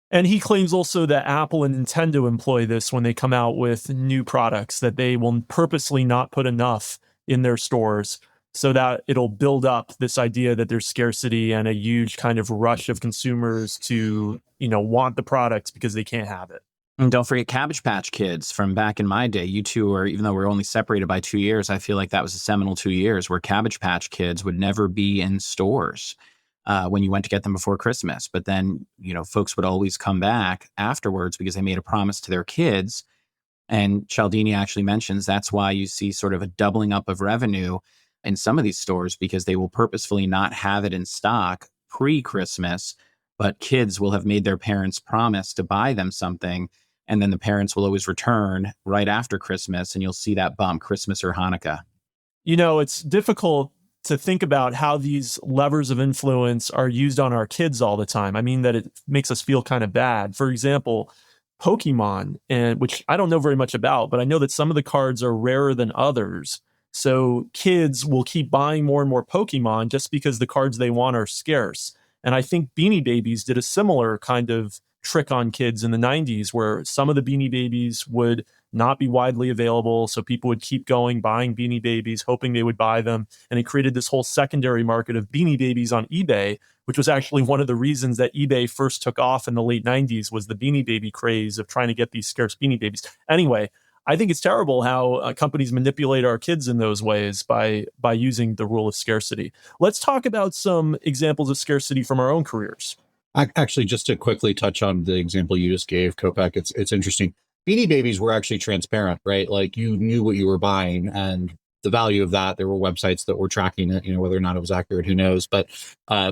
And he claims also that Apple and Nintendo employ this when they come out with new products, that they will purposely not put enough in their stores so that it'll build up this idea that there's scarcity and a huge kind of rush of consumers to, want the products because they can't have it. And don't forget Cabbage Patch Kids from back in my day. You two are, even though we're only separated by 2 years, I feel like that was a seminal 2 years where Cabbage Patch Kids would never be in stores when you went to get them before Christmas. But then, folks would always come back afterwards because they made a promise to their kids. And Cialdini actually mentions that's why you see sort of a doubling up of revenue in some of these stores, because they will purposefully not have it in stock pre-Christmas, but kids will have made their parents promise to buy them something. And then the parents will always return right after Christmas, and you'll see that bump, Christmas or Hanukkah. It's difficult to think about how these levers of influence are used on our kids all the time. I mean, that it makes us feel kind of bad. For example, Pokemon, and which I don't know very much about, but I know that some of the cards are rarer than others. So kids will keep buying more and more Pokemon just because the cards they want are scarce. And I think Beanie Babies did a similar kind of trick on kids in the 90s, where some of the Beanie Babies would not be widely available. So people would keep going, buying Beanie Babies, hoping they would buy them. And it created this whole secondary market of Beanie Babies on eBay, which was actually one of the reasons that eBay first took off in the late 90s, was the Beanie Baby craze of trying to get these scarce Beanie Babies. Anyway, I think it's terrible how companies manipulate our kids in those ways by using the rule of scarcity. Let's talk about some examples of scarcity from our own careers. Actually, just to quickly touch on the example you just gave, Kopak, it's interesting. Beanie Babies were actually transparent, right? Like, you knew what you were buying and the value of that. There were websites that were tracking it, whether or not it was accurate, who knows? But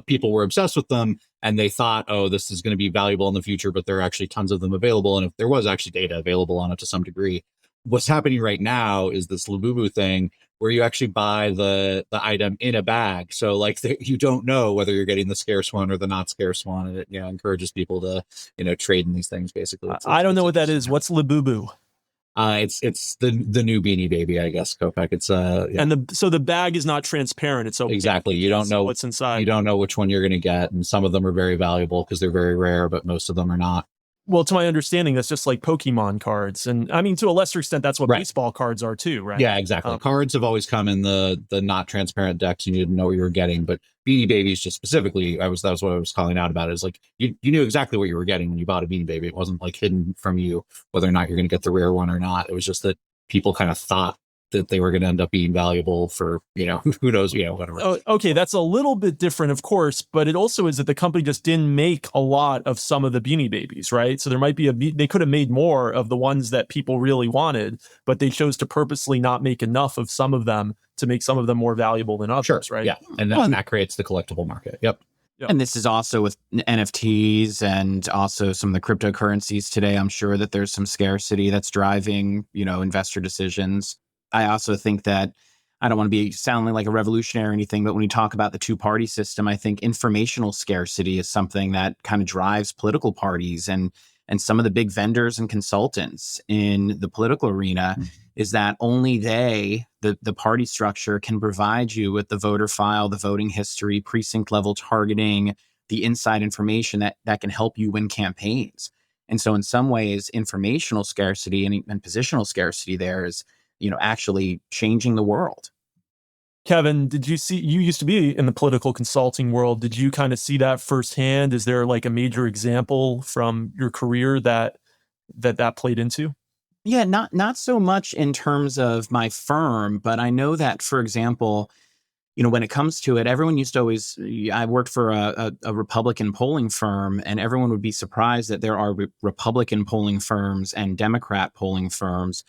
people were obsessed with them, and they thought, oh, this is going to be valuable in the future, but there are actually tons of them available. And if there was actually data available on it to some degree, what's happening right now is this Labubu thing where you actually buy the item in a bag. So like you don't know whether you're getting the scarce one or the not scarce one. And it encourages people to, trade in these things basically. I don't know what that is. What's Labubu? It's the new Beanie Baby, I guess, Kopak. It's yeah. And so the bag is not transparent. It's opaque. Exactly. You don't know what's inside. You don't know which one you're going to get. And some of them are very valuable because they're very rare, but most of them are not. Well, to my understanding, that's just like Pokemon cards. And I mean, to a lesser extent, that's what baseball cards are too, right? Yeah, exactly. Cards have always come in the not transparent decks. You need to know what you were getting. But Beanie Babies, just specifically, that was what I was calling out about. Is like you knew exactly what you were getting when you bought a Beanie Baby. It wasn't like hidden from you whether or not you're going to get the rare one or not. It was just that people kind of thought that they were going to end up being valuable for, who knows, whatever. Oh, okay, that's a little bit different, of course, but it also is that the company just didn't make a lot of some of the Beanie Babies, right? So there might be they could have made more of the ones that people really wanted, but they chose to purposely not make enough of some of them to make some of them more valuable than others, right? Yeah, and that creates the collectible market. Yep. And this is also with NFTs and also some of the cryptocurrencies today. I'm sure that there's some scarcity that's driving, investor decisions. I also think that I don't want to be sounding like a revolutionary or anything, but when you talk about the two-party system, I think informational scarcity is something that kind of drives political parties and some of the big vendors and consultants in the political arena. Is that only the party structure, can provide you with the voter file, the voting history, precinct level targeting, the inside information that can help you win campaigns. And so in some ways, informational scarcity and positional scarcity there is actually changing the world. Kevin, you used to be in the political consulting world. Did you kind of see that firsthand? Is there like a major example from your career that played into? Yeah, not so much in terms of my firm, but I know that, for example, when it comes to it, everyone used to always, I worked for a Republican polling firm, and everyone would be surprised that there are Republican polling firms and Democrat polling firms.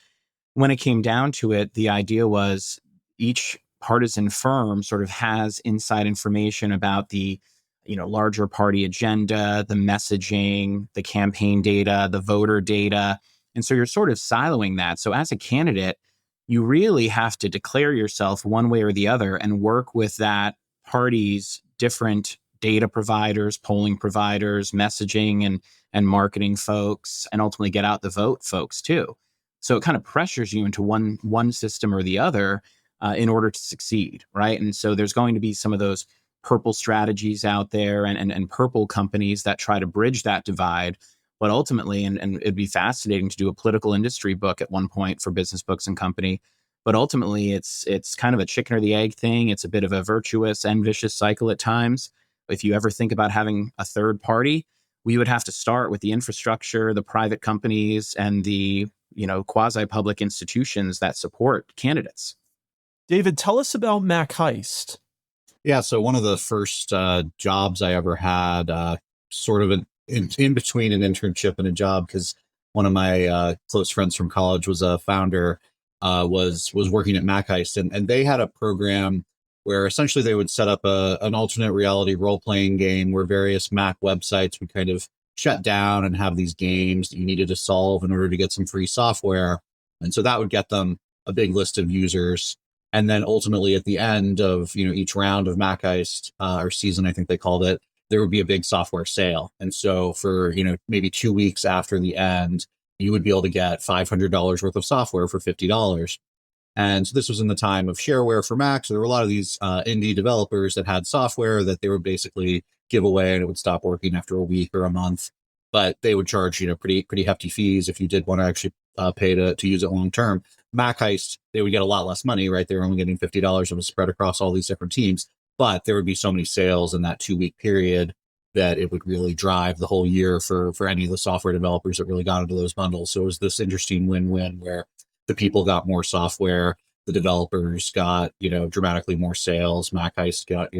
When it came down to it, the idea was each partisan firm sort of has inside information about the, larger party agenda, the messaging, the campaign data, the voter data. And so you're sort of siloing that. So as a candidate, you really have to declare yourself one way or the other and work with that party's different data providers, polling providers, messaging and marketing folks, and ultimately get out the vote folks too. So it kind of pressures you into one system or the other in order to succeed, right? And so there's going to be some of those purple strategies out there and purple companies that try to bridge that divide. But ultimately, and it'd be fascinating to do a political industry book at one point for Business Books and Company. But ultimately, it's kind of a chicken or the egg thing. It's a bit of a virtuous and vicious cycle at times. If you ever think about having a third party, we would have to start with the infrastructure, the private companies, and the quasi-public institutions that support candidates. David, tell us about Mac Heist. Yeah, so one of the first jobs I ever had, sort of in between an internship and a job, because one of my close friends from college was a founder, was working at Mac Heist, and they had a program where essentially they would set up an alternate reality role-playing game where various Mac websites would kind of shut down and have these games that you needed to solve in order to get some free software. And so that would get them a big list of users. And then ultimately at the end of, each round of MacHeist or season, I think they called it, there would be a big software sale. And so for, maybe 2 weeks after the end, you would be able to get $500 worth of software for $50. And so this was in the time of shareware for Mac. So there were a lot of these indie developers that had software that they would basically give away, and it would stop working after a week or a month. But they would charge, pretty hefty fees if you did want to actually pay to use it long term. MacHeist, they would get a lot less money, right? They were only getting $50. It was spread across all these different teams, but there would be so many sales in that 2 week period that it would really drive the whole year for any of the software developers that really got into those bundles. So it was this interesting win-win where the people got more software, the developers got, dramatically more sales. MacHeist got,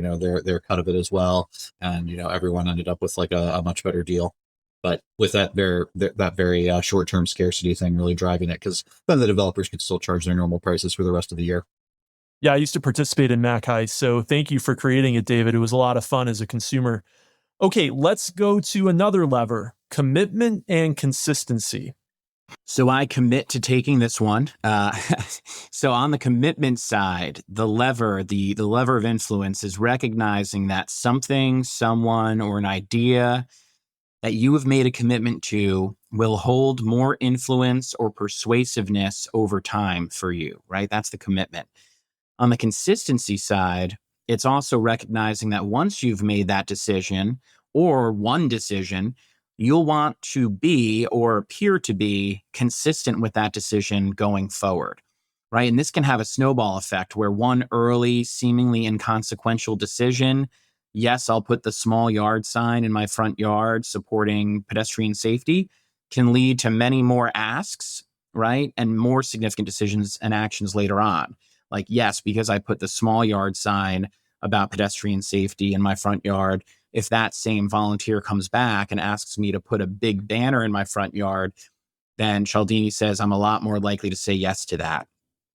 their cut of it as well. And, everyone ended up with like a much better deal. But with that very short-term scarcity thing really driving it, because then the developers could still charge their normal prices for the rest of the year. Yeah, I used to participate in MacHeist, so thank you for creating it, David. It was a lot of fun as a consumer. Okay, let's go to another lever, commitment and consistency. So I commit to taking this one. So on the commitment side, the lever of influence is recognizing that something, someone, or an idea that you have made a commitment to will hold more influence or persuasiveness over time for you, right? That's the commitment. On the consistency side, it's also recognizing that once you've made that decision or one decision, you'll want to be or appear to be consistent with that decision going forward, right? And this can have a snowball effect where one early, seemingly inconsequential decision, yes, I'll put the small yard sign in my front yard supporting pedestrian safety, can lead to many more asks, right? And more significant decisions and actions later on. Like, yes, because I put the small yard sign about pedestrian safety in my front yard, if that same volunteer comes back and asks me to put a big banner in my front yard, then Cialdini says I'm a lot more likely to say yes to that.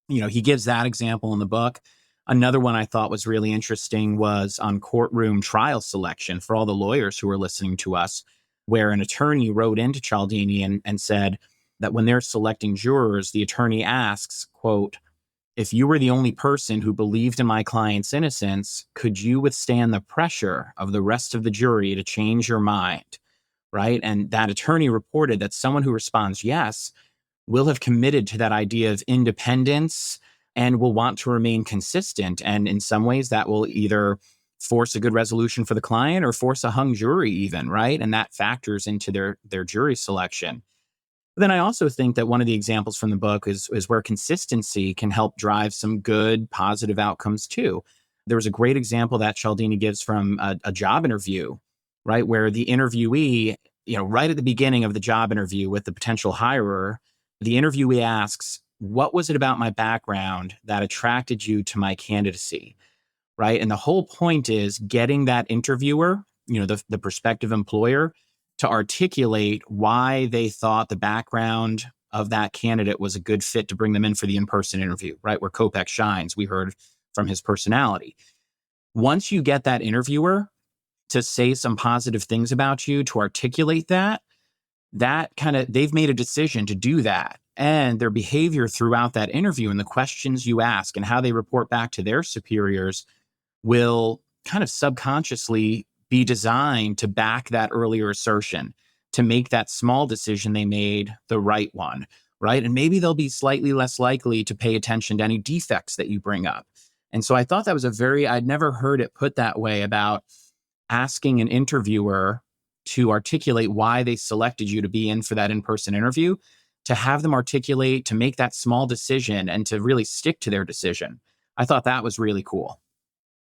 He gives that example in the book. Another one I thought was really interesting was on courtroom trial selection for all the lawyers who are listening to us, where an attorney wrote into Cialdini and said that when they're selecting jurors, the attorney asks, quote, "If you were the only person who believed in my client's innocence, could you withstand the pressure of the rest of the jury to change your mind?" Right? And that attorney reported that someone who responds yes will have committed to that idea of independence and will want to remain consistent. And in some ways, that will either force a good resolution for the client or force a hung jury even, right? And that factors into their jury selection. But then I also think that one of the examples from the book is where consistency can help drive some good, positive outcomes too. There was a great example that Cialdini gives from a job interview, right? Where the interviewee, right at the beginning of the job interview with the potential hirer, the interviewee asks, "What was it about my background that attracted you to my candidacy?" Right? And the whole point is getting that interviewer, the prospective employer, to articulate why they thought the background of that candidate was a good fit to bring them in for the in-person interview, right? Where Kopech shines, we heard from his personality. Once you get that interviewer to say some positive things about you, to articulate that they've made a decision to do that. And their behavior throughout that interview and the questions you ask and how they report back to their superiors will kind of subconsciously be designed to back that earlier assertion, to make that small decision they made the right one, right? And maybe they'll be slightly less likely to pay attention to any defects that you bring up. And so I thought that was I'd never heard it put that way about asking an interviewer to articulate why they selected you to be in for that in-person interview, to have them articulate, to make that small decision and to really stick to their decision. I thought that was really cool.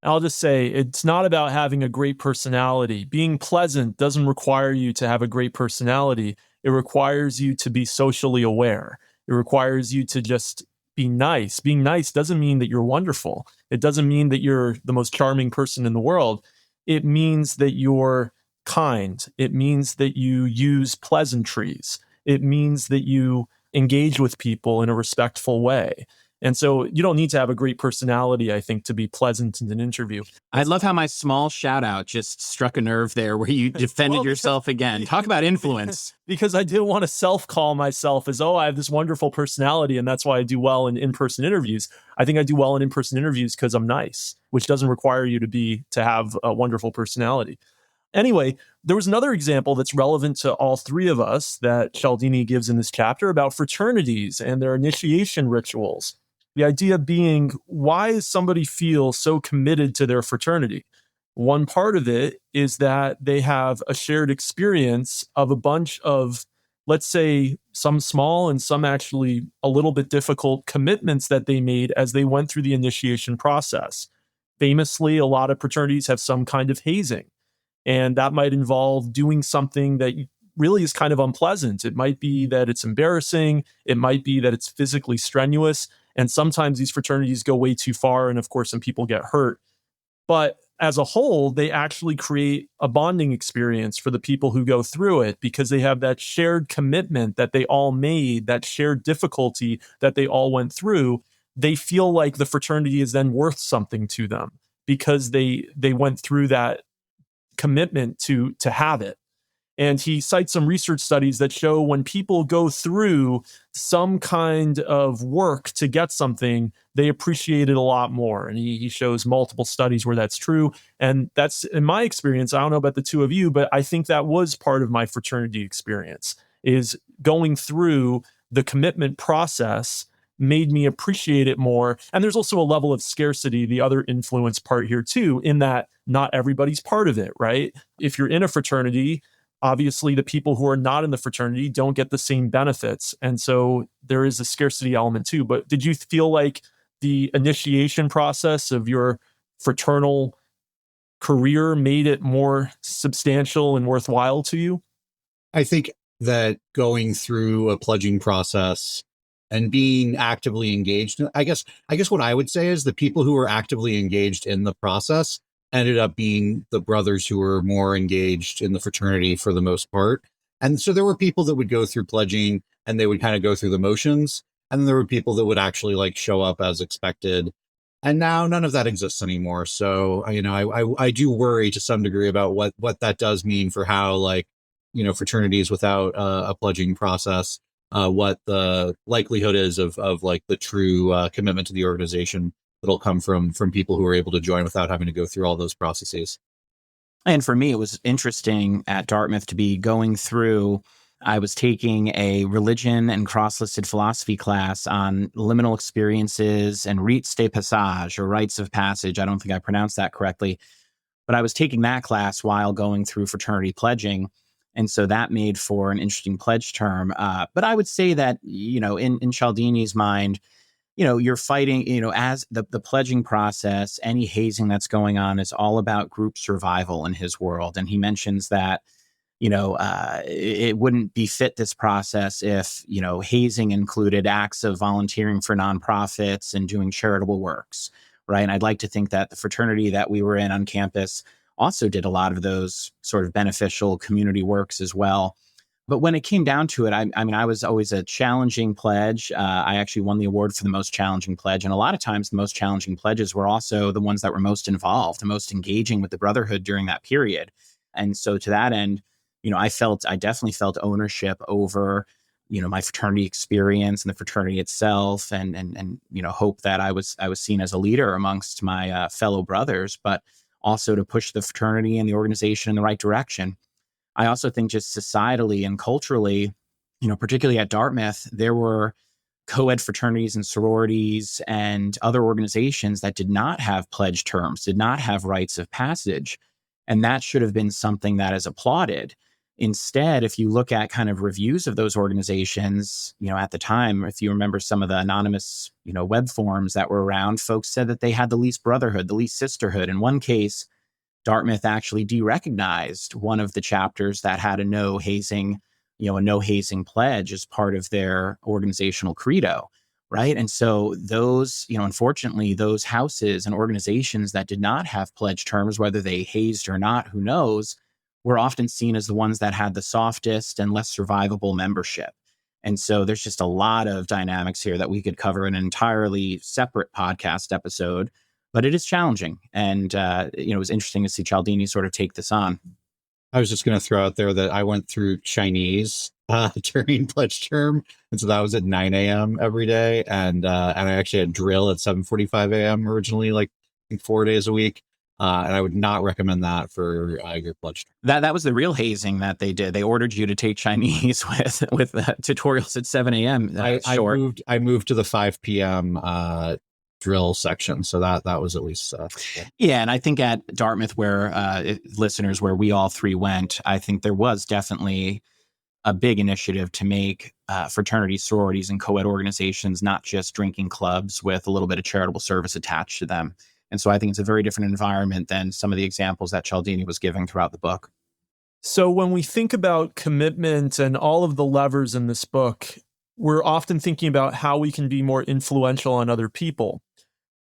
I'll just say it's not about having a great personality. Being pleasant doesn't require you to have a great personality. It requires you to be socially aware. It requires you to just be nice. Being nice doesn't mean that you're wonderful. It doesn't mean that you're the most charming person in the world. It means that you're kind. It means that you use pleasantries. It means that you engage with people in a respectful way. And so you don't need to have a great personality, I think, to be pleasant in an interview. I love how my small shout out just struck a nerve there where you defended yourself again. Talk about influence. Because I didn't want to self-call myself as, I have this wonderful personality and that's why I do well in in-person interviews. I think I do well in in-person interviews because I'm nice, which doesn't require you to have a wonderful personality. Anyway, there was another example that's relevant to all three of us that Cialdini gives in this chapter about fraternities and their initiation rituals. The idea being, why does somebody feel so committed to their fraternity? One part of it is that they have a shared experience of a bunch of, let's say, some small and some actually a little bit difficult commitments that they made as they went through the initiation process. Famously, a lot of fraternities have some kind of hazing, and that might involve doing something that really is kind of unpleasant. It might be that it's embarrassing. It might be that it's physically strenuous. And sometimes these fraternities go way too far. And of course, some people get hurt. But as a whole, they actually create a bonding experience for the people who go through it because they have that shared commitment that they all made, that shared difficulty that they all went through. They feel like the fraternity is then worth something to them because they went through that commitment to have it. And he cites some research studies that show when people go through some kind of work to get something, they appreciate it a lot more. And he shows multiple studies where that's true. And that's, in my experience, I don't know about the two of you, but I think that was part of my fraternity experience, is going through the commitment process made me appreciate it more. And there's also a level of scarcity, the other influence part here too, in that not everybody's part of it, right? If you're in a fraternity, obviously the people who are not in the fraternity don't get the same benefits. And so there is a scarcity element too. But did you feel like the initiation process of your fraternal career made it more substantial and worthwhile to you? I think that going through a pledging process and being actively engaged, I guess what I would say is the people who were actively engaged in the process ended up being the brothers who were more engaged in the fraternity for the most part. And so there were people that would go through pledging and they would kind of go through the motions. And then there were people that would actually like show up as expected. And now none of that exists anymore. So, I do worry to some degree about what that does mean for how, like, fraternities without a pledging process, what the likelihood is of like the true commitment to the organization that'll come from people who are able to join without having to go through all those processes. And for me, it was interesting at Dartmouth to be going through, I was taking a religion and cross-listed philosophy class on liminal experiences and rites de passage, or rites of passage. I don't think I pronounced that correctly, but I was taking that class while going through fraternity pledging. And so that made for an interesting pledge term. But I would say that, in Cialdini's mind, you're fighting, as the pledging process, any hazing that's going on is all about group survival in his world. And he mentions that, it wouldn't befit this process if, hazing included acts of volunteering for nonprofits and doing charitable works, right? And I'd like to think that the fraternity that we were in on campus also did a lot of those sort of beneficial community works as well. But when it came down to it, I was always a challenging pledge. I actually won the award for the most challenging pledge. And a lot of times the most challenging pledges were also the ones that were most involved, the most engaging with the brotherhood during that period. And so to that end, I definitely felt ownership over, my fraternity experience and the fraternity itself, and hope that I was seen as a leader amongst my fellow brothers, but also to push the fraternity and the organization in the right direction. I also think just societally and culturally, particularly at Dartmouth, there were co-ed fraternities and sororities and other organizations that did not have pledge terms, did not have rites of passage. And that should have been something that is applauded. Instead, if you look at kind of reviews of those organizations, at the time, if you remember some of the anonymous, web forums that were around, folks said that they had the least brotherhood, the least sisterhood. In one case, Dartmouth actually de-recognized one of the chapters that had a no hazing pledge as part of their organizational credo, right? And so those, unfortunately, those houses and organizations that did not have pledge terms, whether they hazed or not, who knows, were often seen as the ones that had the softest and less survivable membership. And so there's just a lot of dynamics here that we could cover in an entirely separate podcast episode, but it is challenging. And, it was interesting to see Cialdini sort of take this on. I was just going to throw out there that I went through Chinese during pledge term. And so that was at 9 a.m. every day. And I actually had drill at 7:45 a.m. originally, like I think 4 days a week. And I would not recommend that for your pledge term. That was the real hazing that they did. They ordered you to take Chinese with tutorials at 7 a.m. I moved to the 5 p.m. Drill section, so that was at least yeah. And I think at Dartmouth, where listeners, where we all three went, I think there was definitely a big initiative to make fraternities, sororities, and co-ed organizations not just drinking clubs with a little bit of charitable service attached to them. And so I think it's a very different environment than some of the examples that Cialdini was giving throughout the book. So when we think about commitment and all of the levers in this book, we're often thinking about how we can be more influential on other people.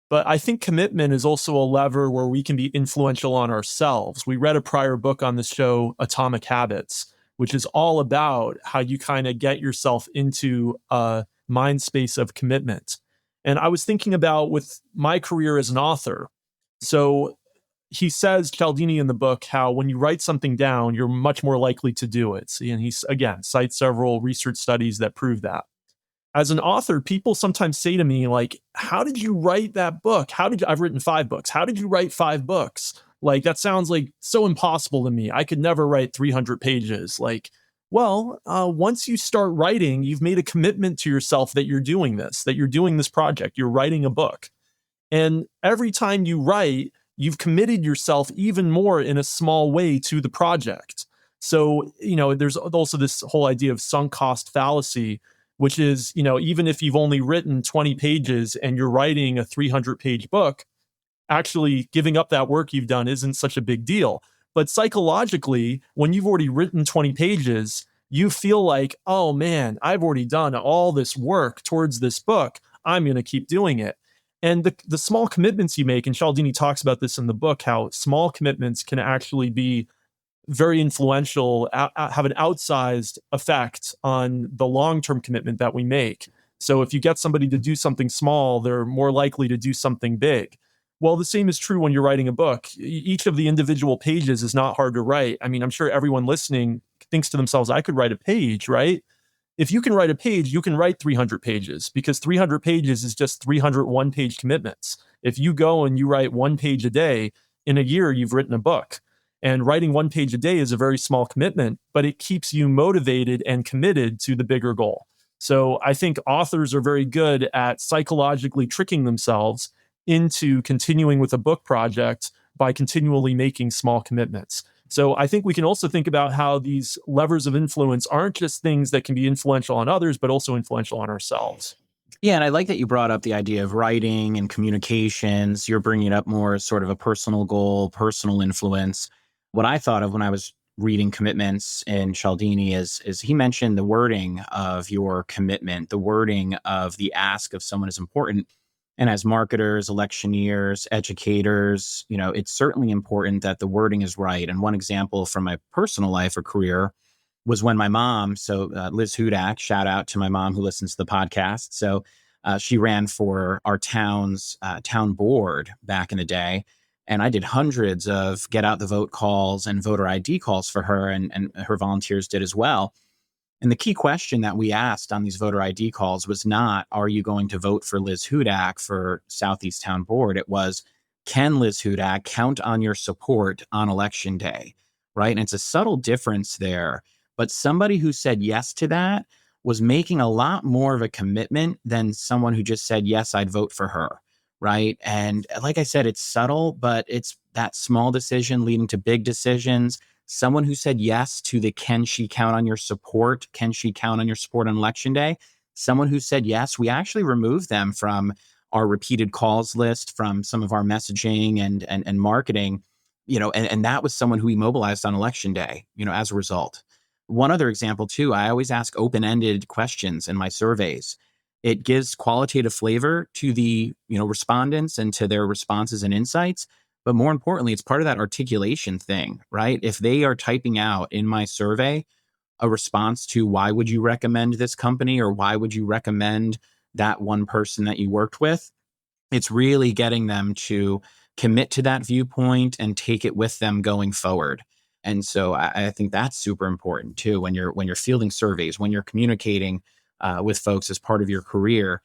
But I think commitment is also a lever where we can be influential on ourselves. We read a prior book on this show, Atomic Habits, which is all about how you kind of get yourself into a mind space of commitment. And I was thinking about with my career as an author. So he says, Cialdini in the book, how when you write something down, you're much more likely to do it. And he, again, cites several research studies that prove that. As an author, people sometimes say to me, like, how did you write that book? I've written 5 books. How did you write 5 books? Like, that sounds like so impossible to me. I could never write 300 pages. Like, well, once you start writing, you've made a commitment to yourself that you're doing this project, you're writing a book. And every time you write, you've committed yourself even more in a small way to the project. So, there's also this whole idea of sunk cost fallacy, which is, even if you've only written 20 pages and you're writing a 300-page book, actually giving up that work you've done isn't such a big deal. But psychologically, when you've already written 20 pages, you feel like, oh man, I've already done all this work towards this book. I'm going to keep doing it. And the small commitments you make, and Cialdini talks about this in the book, how small commitments can actually be very influential, have an outsized effect on the long-term commitment that we make. So if you get somebody to do something small, they're more likely to do something big. Well, the same is true when you're writing a book. Each of the individual pages is not hard to write. I mean, I'm sure everyone listening thinks to themselves, I could write a page, right? If you can write a page, you can write 300 pages because 300 pages is just 300 one-page commitments. If you go and you write 1 page a day, in a year, you've written a book. And writing 1 page a day is a very small commitment, but it keeps you motivated and committed to the bigger goal. So I think authors are very good at psychologically tricking themselves into continuing with a book project by continually making small commitments. So I think we can also think about how these levers of influence aren't just things that can be influential on others, but also influential on ourselves. Yeah, and I like that you brought up the idea of writing and communications. You're bringing it up more as sort of a personal goal, personal influence. What I thought of when I was reading commitments in Cialdini is he mentioned the wording of your commitment, the wording of the ask of someone is important. And as marketers, electioneers, educators, it's certainly important that the wording is right. And one example from my personal life or career was when my mom, Liz Hudak, shout out to my mom who listens to the podcast. So she ran for our town's town board back in the day. And I did hundreds of get out the vote calls and voter ID calls for her, and her volunteers did as well. And the key question that we asked on these voter ID calls was not, are you going to vote for Liz Hudak for Southeast Town Board? It was, can Liz Hudak count on your support on election day, right? And it's a subtle difference there. But somebody who said yes to that was making a lot more of a commitment than someone who just said, yes, I'd vote for her. Right. And like I said, it's subtle, but it's that small decision leading to big decisions. Someone who said yes to the can she count on your support? Can she count on your support on election day? Someone who said yes, we actually removed them from our repeated calls list, from some of our messaging and marketing, and that was someone who we mobilized on election day, as a result. One other example, too, I always ask open-ended questions in my surveys. It gives qualitative flavor to the respondents and to their responses and insights. But more importantly, it's part of that articulation thing, right? If they are typing out in my survey, a response to why would you recommend this company or why would you recommend that one person that you worked with. It's really getting them to commit to that viewpoint and take it with them going forward. And so I think that's super important too when you're fielding surveys, when you're communicating with folks as part of your career.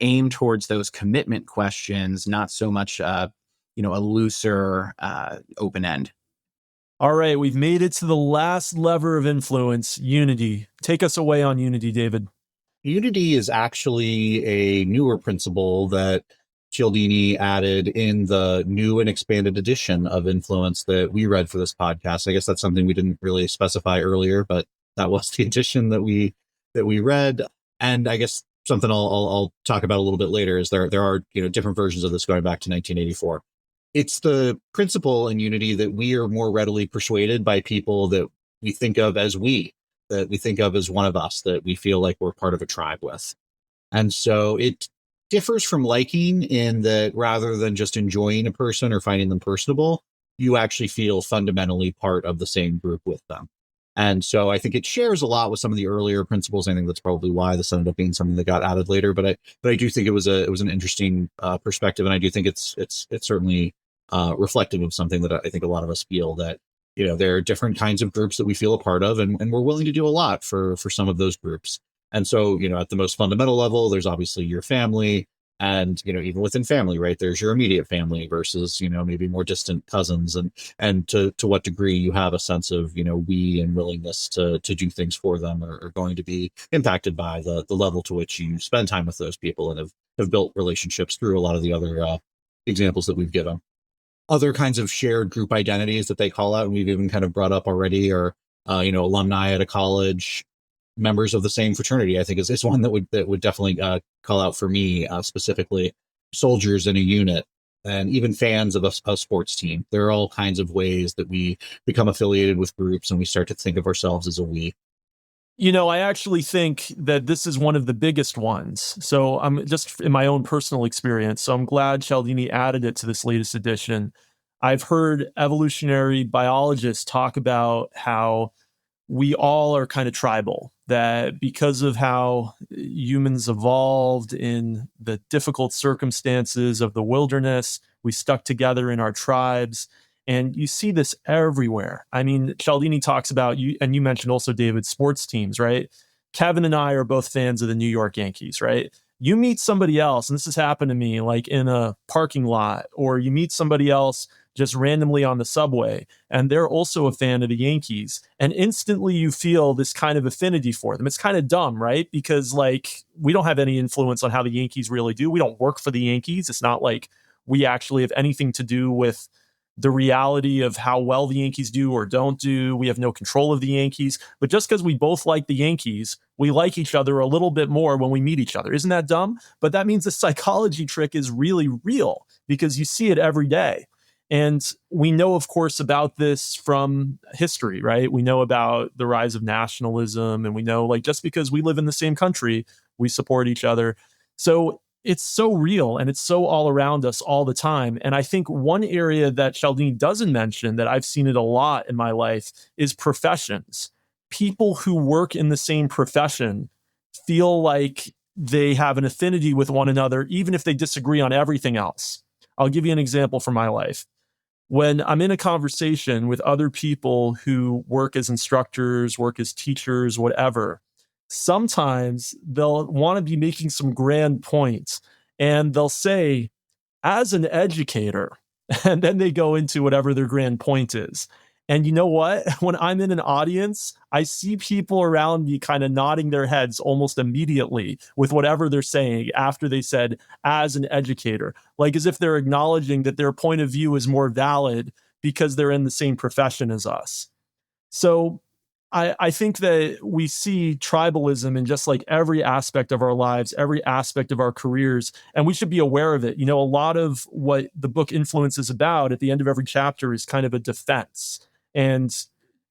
Aim towards those commitment questions, not so much a looser open end. All right, we've made it to the last lever of influence, unity. Take us away on unity, David. Unity is actually a newer principle that Cialdini added in the new and expanded edition of Influence that we read for this podcast. I guess that's something we didn't really specify earlier, but that was the edition that we read. And I guess something I'll talk about a little bit later is there are different versions of this going back to 1984. It's the principle in Unity that we are more readily persuaded by people that we think of as that we think of as one of us, that we feel like we're part of a tribe with. And so it differs from liking in that rather than just enjoying a person or finding them personable, you actually feel fundamentally part of the same group with them. And so I think it shares a lot with some of the earlier principles. I think that's probably why this ended up being something that got added later. But I do think it was an interesting perspective, and I do think it's certainly reflective of something that I think a lot of us feel, that there are different kinds of groups that we feel a part of, and we're willing to do a lot for some of those groups. And so at the most fundamental level, there's obviously your family. And, even within family, right, there's your immediate family versus, maybe more distant cousins, and to what degree you have a sense of, we and willingness to do things for them are going to be impacted by the level to which you spend time with those people and have built relationships through a lot of the other examples that we've given. Other kinds of shared group identities that they call out, and we've even kind of brought up already, are, alumni at a college, members of the same fraternity, I think is one that would definitely call out for me specifically. Soldiers in a unit, and even fans of a sports team. There are all kinds of ways that we become affiliated with groups and we start to think of ourselves as a we. I actually think that this is one of the biggest ones. So I'm just in my own personal experience. So I'm glad Cialdini added it to this latest edition. I've heard evolutionary biologists talk about how we all are kind of tribal, that because of how humans evolved in the difficult circumstances of the wilderness, we stuck together in our tribes. And you see this everywhere. I mean, Cialdini talks about, and you mentioned also, David, sports teams, right? Kevin and I are both fans of the New York Yankees, right? You meet somebody else, and this has happened to me, like in a parking lot, or you meet somebody else just randomly on the subway, and they're also a fan of the Yankees, and instantly you feel this kind of affinity for them. It's kind of dumb, right? Because we don't have any influence on how the Yankees really do. We don't work for the Yankees. It's not like we actually have anything to do with the reality of how well the Yankees do or don't do. We have no control of the Yankees. But just because we both like the Yankees, we like each other a little bit more when we meet each other. Isn't that dumb? But that means the psychology trick is really real, because you see it every day. And we know, of course, about this from history, right? We know about the rise of nationalism, and we know, just because we live in the same country, we support each other. So it's so real, and it's so all around us all the time. And I think one area that Cialdini doesn't mention, that I've seen it a lot in my life, is professions. People who work in the same profession feel like they have an affinity with one another, even if they disagree on everything else. I'll give you an example from my life. When I'm in a conversation with other people who work as instructors, work as teachers, whatever, sometimes they'll want to be making some grand points, and they'll say, as an educator, and then they go into whatever their grand point is. And you know what? When I'm in an audience, I see people around me kind of nodding their heads almost immediately with whatever they're saying after they said, as an educator, like as if they're acknowledging that their point of view is more valid because they're in the same profession as us. So I think that we see tribalism in just like every aspect of our lives, every aspect of our careers, and we should be aware of it. A lot of what the book Influence is about at the end of every chapter is kind of a defense. And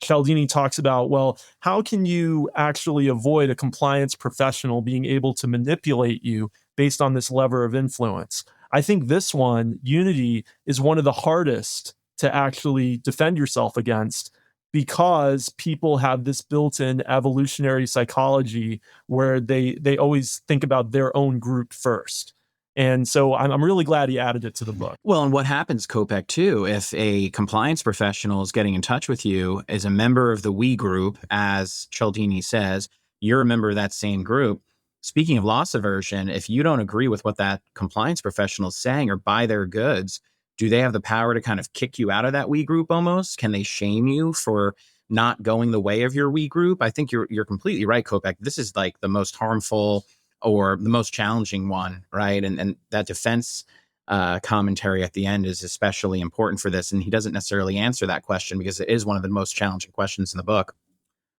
Cialdini talks about, well, how can you actually avoid a compliance professional being able to manipulate you based on this lever of influence? I think this one, unity, is one of the hardest to actually defend yourself against, because people have this built-in evolutionary psychology where they always think about their own group first. And so I'm really glad he added it to the book. Well, and what happens, Kopek, too, if a compliance professional is getting in touch with you as a member of the we group, as Cialdini says, you're a member of that same group. Speaking of loss aversion, if you don't agree with what that compliance professional is saying or buy their goods, do they have the power to kind of kick you out of that we group almost? Can they shame you for not going the way of your we group? I think you're completely right, Kopek. This is like the most harmful or the most challenging one, right? And that defense commentary at the end is especially important for this. And he doesn't necessarily answer that question because it is one of the most challenging questions in the book.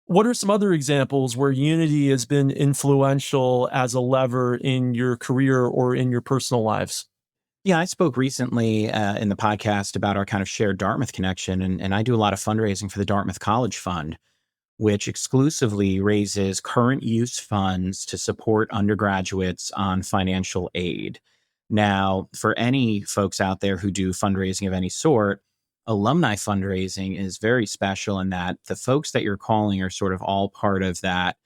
What are some other examples where unity has been influential as a lever in your career or in your personal lives? Yeah, I spoke recently in the podcast about our kind of shared Dartmouth connection. And I do a lot of fundraising for the Dartmouth College Fund, which exclusively raises current use funds to support undergraduates on financial aid. Now, for any folks out there who do fundraising of any sort, alumni fundraising is very special in that the folks that you're calling are sort of all part of that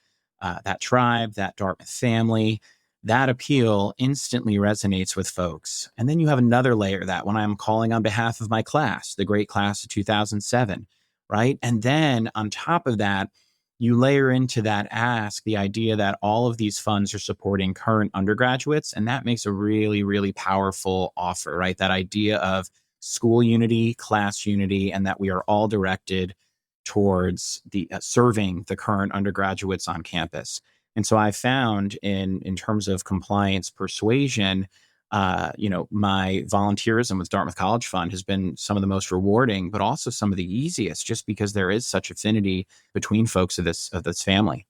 tribe, that Dartmouth family. That appeal instantly resonates with folks. And then you have another layer that when I'm calling on behalf of my class, the great class of 2007, right? And then on top of that, you layer into that ask the idea that all of these funds are supporting current undergraduates. And that makes a really, really powerful offer, right? That idea of school unity, class unity, and that we are all directed towards the serving the current undergraduates on campus. And so I found in terms of compliance persuasion, my volunteerism with Dartmouth College Fund has been some of the most rewarding, but also some of the easiest, just because there is such affinity between folks of this family.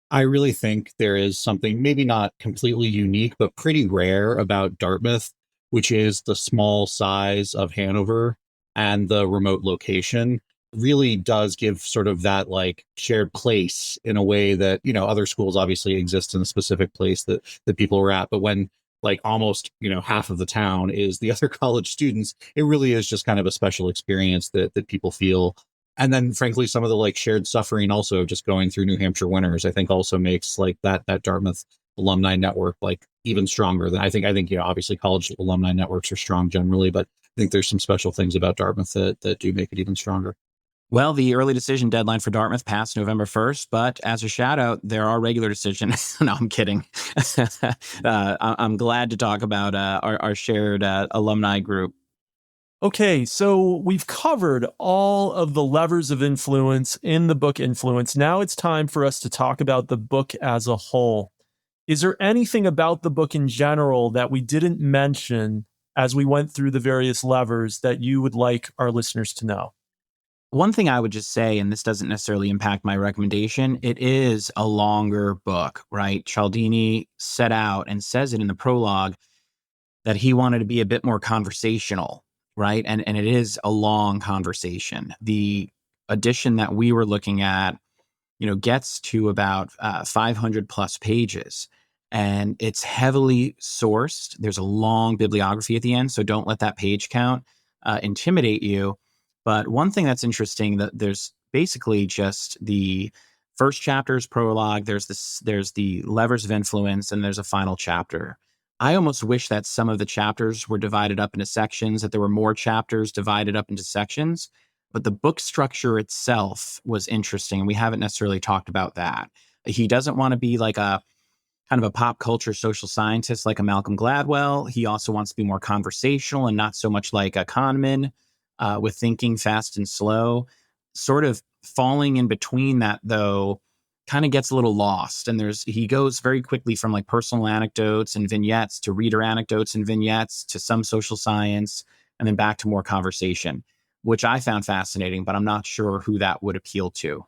I really think there is something maybe not completely unique, but pretty rare about Dartmouth, which is the small size of Hanover and the remote location really does give sort of that like shared place in a way that, other schools obviously exist in a specific place that people are at. But when like almost, half of the town is the other college students, it really is just kind of a special experience that people feel. And then frankly, some of the like shared suffering also just going through New Hampshire winters, I think also makes like that Dartmouth alumni network like even stronger than I think, obviously college alumni networks are strong generally, but I think there's some special things about Dartmouth that do make it even stronger. Well, the early decision deadline for Dartmouth passed November 1st, but as a shout out, there are regular decisions. No, I'm kidding. I'm glad to talk about our shared alumni group. Okay, so we've covered all of the levers of influence in the book Influence. Now it's time for us to talk about the book as a whole. Is there anything about the book in general that we didn't mention as we went through the various levers that you would like our listeners to know? One thing I would just say, and this doesn't necessarily impact my recommendation, it is a longer book, right? Cialdini set out and says it in the prologue that he wanted to be a bit more conversational, right? And it is a long conversation. The edition that we were looking at, gets to about 500 plus pages, and it's heavily sourced. There's a long bibliography at the end, so don't let that page count intimidate you. But one thing that's interesting, that there's basically just the first chapter's prologue, there's the levers of influence, and there's a final chapter. I almost wish that some of the chapters were divided up into sections, that there were more chapters divided up into sections. But the book structure itself was interesting, and we haven't necessarily talked about that. He doesn't want to be like a kind of a pop culture social scientist like a Malcolm Gladwell. He also wants to be more conversational and not so much like a Kahneman. With thinking fast and slow. Sort of falling in between that, though, kind of gets a little lost. And he goes very quickly from like personal anecdotes and vignettes to reader anecdotes and vignettes to some social science, and then back to more conversation, which I found fascinating, but I'm not sure who that would appeal to.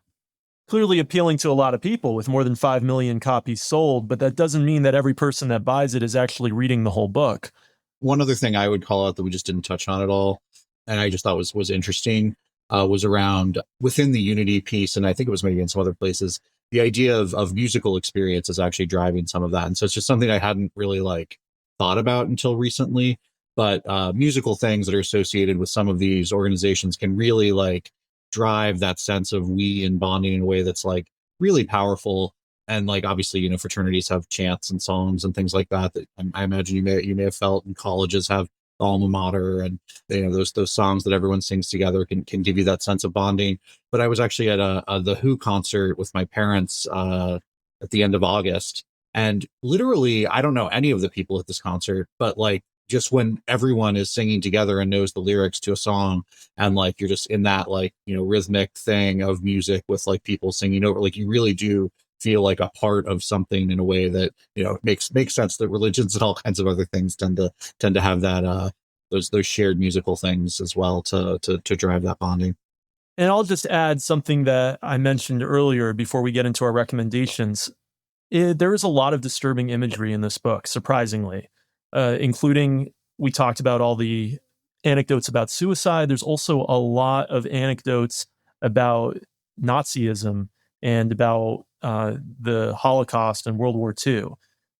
Clearly appealing to a lot of people with more than 5 million copies sold, but that doesn't mean that every person that buys it is actually reading the whole book. One other thing I would call out that we just didn't touch on at all, and I just thought was interesting, was around within the Unity piece, and I think it was maybe in some other places, the idea of musical experience is actually driving some of that. And so it's just something I hadn't really like thought about until recently, but musical things that are associated with some of these organizations can really like drive that sense of we and bonding in a way that's like really powerful. And like, obviously, you know, fraternities have chants and songs and things like that I imagine you may have felt, and colleges have alma mater, and you know, those songs that everyone sings together can give you that sense of bonding. But I was actually at a the Who concert with my parents at the end of August, and literally, I don't know any of the people at this concert, but like, just when everyone is singing together and knows the lyrics to a song, and like you're just in that, like, you know, rhythmic thing of music with like people singing over, like you really do feel like a part of something in a way that, you know, makes sense that religions and all kinds of other things tend to have that those shared musical things as well to drive that bonding. And I'll just add something that I mentioned earlier before we get into our recommendations. There is a lot of disturbing imagery in this book, surprisingly, including, we talked about all the anecdotes about suicide. There's also a lot of anecdotes about Nazism and about the Holocaust and World War II.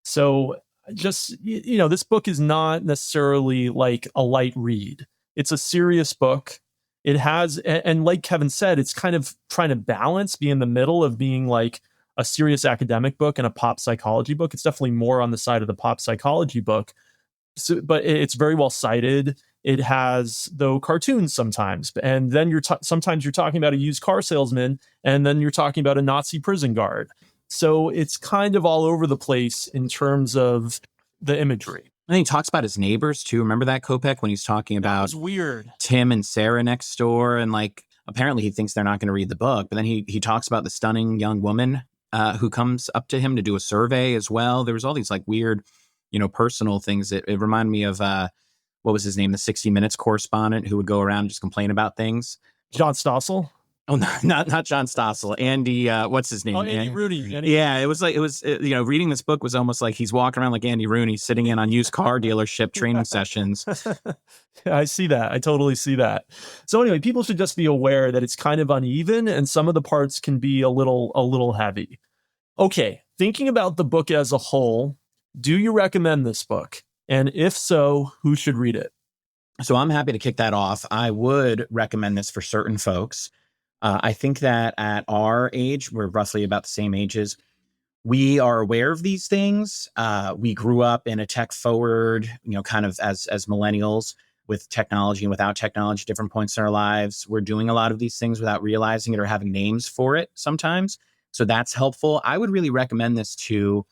So just, you know, this book is not necessarily like a light read. It's a serious book. It has, and like Kevin said, it's kind of trying to balance, be in the middle of being like a serious academic book and a pop psychology book. It's definitely more on the side of the pop psychology book. So, but it's very well cited. It has, though, cartoons sometimes, and then sometimes you're talking about a used car salesman, and then you're talking about a Nazi prison guard. So it's kind of all over the place in terms of the imagery. And he talks about his neighbors too. Remember that, Kopek, when he's talking about That was weird. Tim and Sarah next door, and like apparently he thinks they're not going to read the book, but then he talks about the stunning young woman who comes up to him to do a survey as well. There was all these like weird, you know, personal things. It reminded me of what was his name, the 60 Minutes correspondent who would go around and just complain about things. John Stossel? Oh, not John Stossel. Andy, what's his name? Oh, Andy Rooney. Yeah, it was you know, reading this book was almost like he's walking around like Andy Rooney, sitting in on used car dealership training sessions. I see that. I totally see that. So anyway, people should just be aware that it's kind of uneven, and some of the parts can be a little heavy. Okay, thinking about the book as a whole, do you recommend this book? And if so, who should read it? So I'm happy to kick that off. I would recommend this for certain folks. I think that at our age, we're roughly about the same ages, we are aware of these things. We grew up in a tech forward, you know, kind of as millennials, with technology and without technology, different points in our lives. We're doing a lot of these things without realizing it or having names for it sometimes. So that's helpful. I would really recommend this to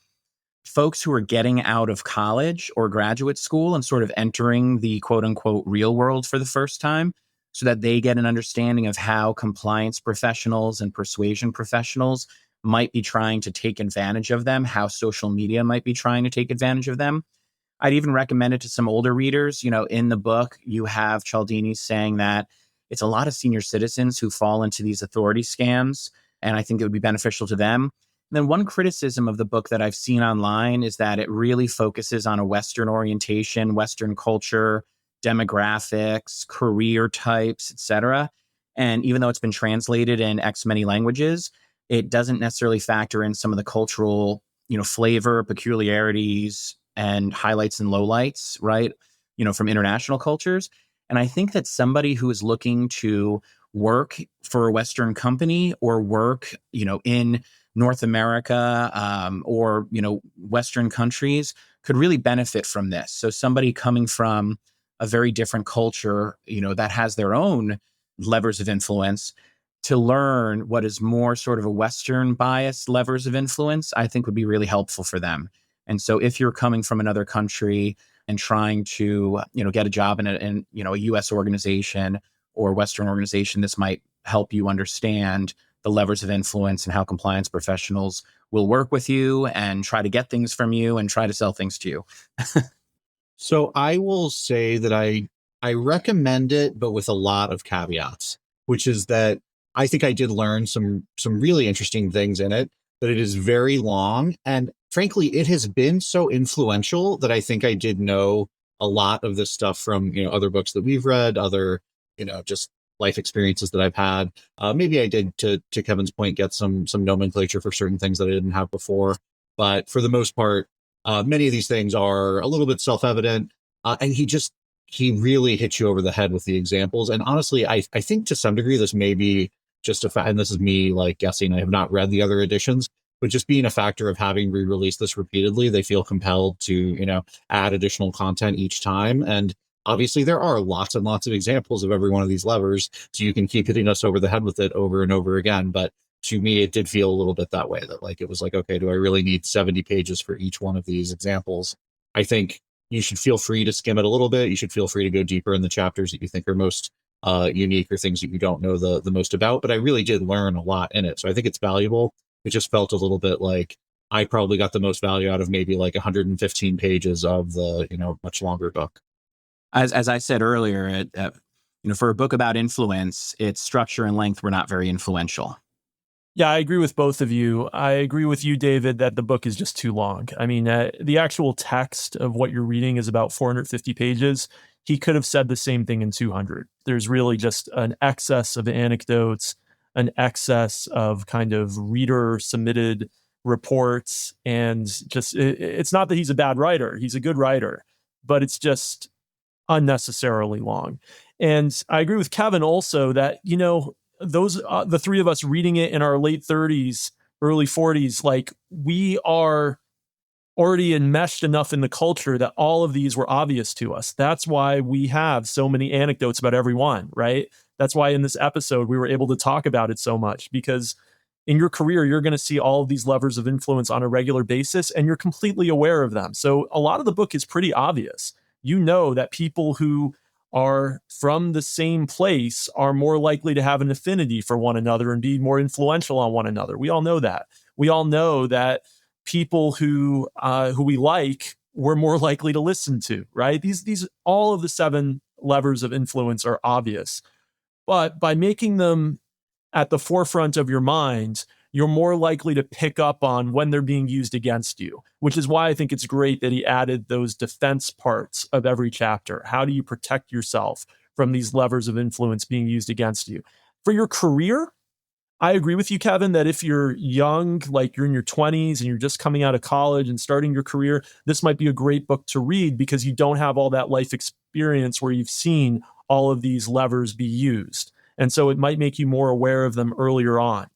folks who are getting out of college or graduate school and sort of entering the quote unquote real world for the first time, so that they get an understanding of how compliance professionals and persuasion professionals might be trying to take advantage of them, how social media might be trying to take advantage of them. I'd even recommend it to some older readers. You know, in the book, you have Cialdini saying that it's a lot of senior citizens who fall into these authority scams, and I think it would be beneficial to them. And then one criticism of the book that I've seen online is that it really focuses on a Western orientation, Western culture, demographics, career types, etc. And even though it's been translated in X many languages, it doesn't necessarily factor in some of the cultural, you know, flavor, peculiarities, and highlights and lowlights, right? You know, from international cultures. And I think that somebody who is looking to work for a Western company or work, you know, in North America or, you know, Western countries could really benefit from this. So somebody coming from a very different culture, you know, that has their own levers of influence, to learn what is more sort of a Western biased levers of influence, I think would be really helpful for them. And so if you're coming from another country and trying to, you know, get a job in you know, a US organization or Western organization, this might help you understand the levers of influence and how compliance professionals will work with you and try to get things from you and try to sell things to you. So I will say that I recommend it, but with a lot of caveats, which is that I think I did learn some really interesting things in it, that it is very long. And frankly, it has been so influential that I think I did know a lot of this stuff from, you know, other books that we've read, other, you know, just life experiences that I've had. Maybe I did, to Kevin's point, get some nomenclature for certain things that I didn't have before. But for the most part, many of these things are a little bit self-evident. And he he really hits you over the head with the examples. And honestly, I think to some degree, this may be just a fact, and this is me like guessing, I have not read the other editions, but just being a factor of having re-released this repeatedly, they feel compelled to, add additional content each time. And obviously there are lots and lots of examples of every one of these levers, so you can keep hitting us over the head with it over and over again. But to me, it did feel a little bit that way, that like, it was like, okay, do I really need 70 pages for each one of these examples? I think you should feel free to skim it a little bit. You should feel free to go deeper in the chapters that you think are most unique, or things that you don't know the most about. But I really did learn a lot in it. So I think it's valuable. It just felt a little bit like I probably got the most value out of maybe like 115 pages of the, much longer book. As I said earlier, for a book about influence, its structure and length were not very influential. Yeah, I agree with both of you. I agree with you, David, that the book is just too long. I mean, the actual text of what you're reading is about 450 pages. He could have said the same thing in 200. There's really just an excess of anecdotes, an excess of kind of reader submitted reports. And just, it's not that he's a bad writer. He's a good writer, but it's just unnecessarily long. And I agree with Kevin also that, those the three of us reading it in our late 30s, early 40s, like we are already enmeshed enough in the culture that all of these were obvious to us. That's why we have so many anecdotes about every one, right? That's why in this episode we were able to talk about it so much, because in your career, you're going to see all of these levers of influence on a regular basis, and you're completely aware of them. So a lot of the book is pretty obvious. You know that people who are from the same place are more likely to have an affinity for one another and be more influential on one another. We all know that. We all know that people who we like, we're more likely to listen to, right? These all of the 7 levers of influence are obvious, but by making them at the forefront of your mind, you're more likely to pick up on when they're being used against you, which is why I think it's great that he added those defense parts of every chapter. How do you protect yourself from these levers of influence being used against you? For your career, I agree with you, Kevin, that if you're young, like you're in your 20s and you're just coming out of college and starting your career, this might be a great book to read because you don't have all that life experience where you've seen all of these levers be used. And so it might make you more aware of them earlier on.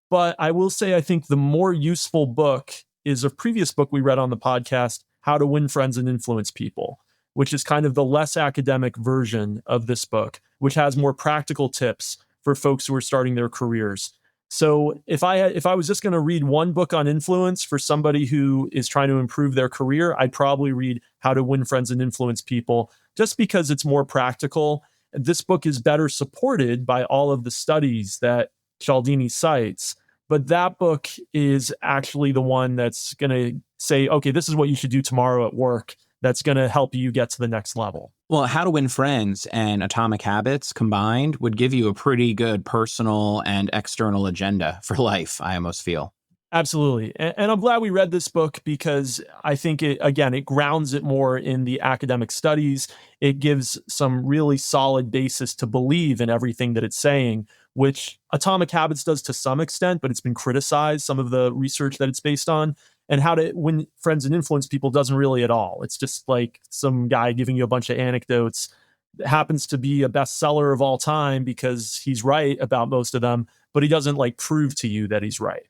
But I will say, I think the more useful book is a previous book we read on the podcast, How to Win Friends and Influence People, which is kind of the less academic version of this book, which has more practical tips for folks who are starting their careers. So if I was just going to read one book on influence for somebody who is trying to improve their career, I'd probably read How to Win Friends and Influence People, just because it's more practical. This book is better supported by all of the studies that Cialdini cites, but that book is actually the one that's going to say, okay, this is what you should do tomorrow at work. That's going to help you get to the next level. Well, How to Win Friends and Atomic Habits combined would give you a pretty good personal and external agenda for life, I almost feel. Absolutely. And I'm glad we read this book because I think it grounds it more in the academic studies. It gives some really solid basis to believe in everything that it's saying, which Atomic Habits does to some extent, but it's been criticized, some of the research that it's based on. And How to Win Friends and Influence People doesn't really at all. It's just like some guy giving you a bunch of anecdotes. It happens to be a bestseller of all time because he's right about most of them, but he doesn't like prove to you that he's right.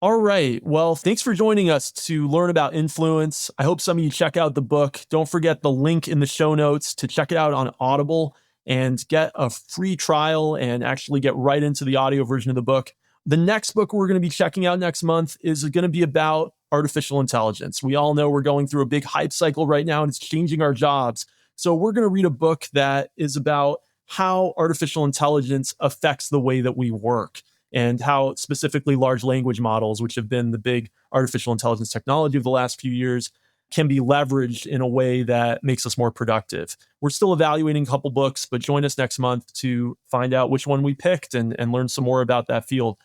All right. Well, thanks for joining us to learn about influence. I hope some of you check out the book. Don't forget the link in the show notes to check it out on Audible and get a free trial and actually get right into the audio version of the book. The next book we're going to be checking out next month is going to be about artificial intelligence. We all know we're going through a big hype cycle right now and it's changing our jobs. So we're going to read a book that is about how artificial intelligence affects the way that we work, and how specifically large language models, which have been the big artificial intelligence technology of the last few years, can be leveraged in a way that makes us more productive. We're still evaluating a couple books, but join us next month to find out which one we picked and learn some more about that field.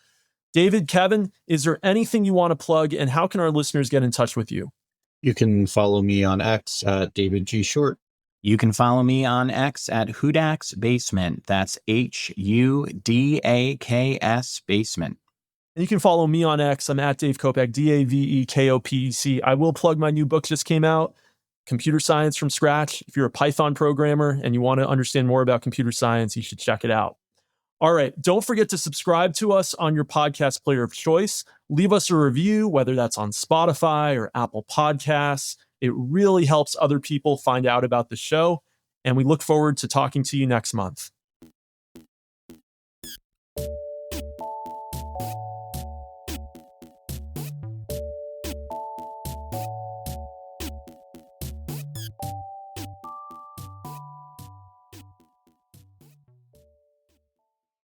David, Kevin, is there anything you want to plug, and how can our listeners get in touch with you? You can follow me on X at David G. Short. You can follow me on X at Hudak's Basement. That's HUDAKS Basement. And you can follow me on X. I'm at Dave Kopec, DAVEKOPEC. I will plug my new book just came out, Computer Science from Scratch. If you're a Python programmer and you want to understand more about computer science, you should check it out. All right, don't forget to subscribe to us on your podcast player of choice. Leave us a review, whether that's on Spotify or Apple Podcasts. It really helps other people find out about the show, and we look forward to talking to you next month.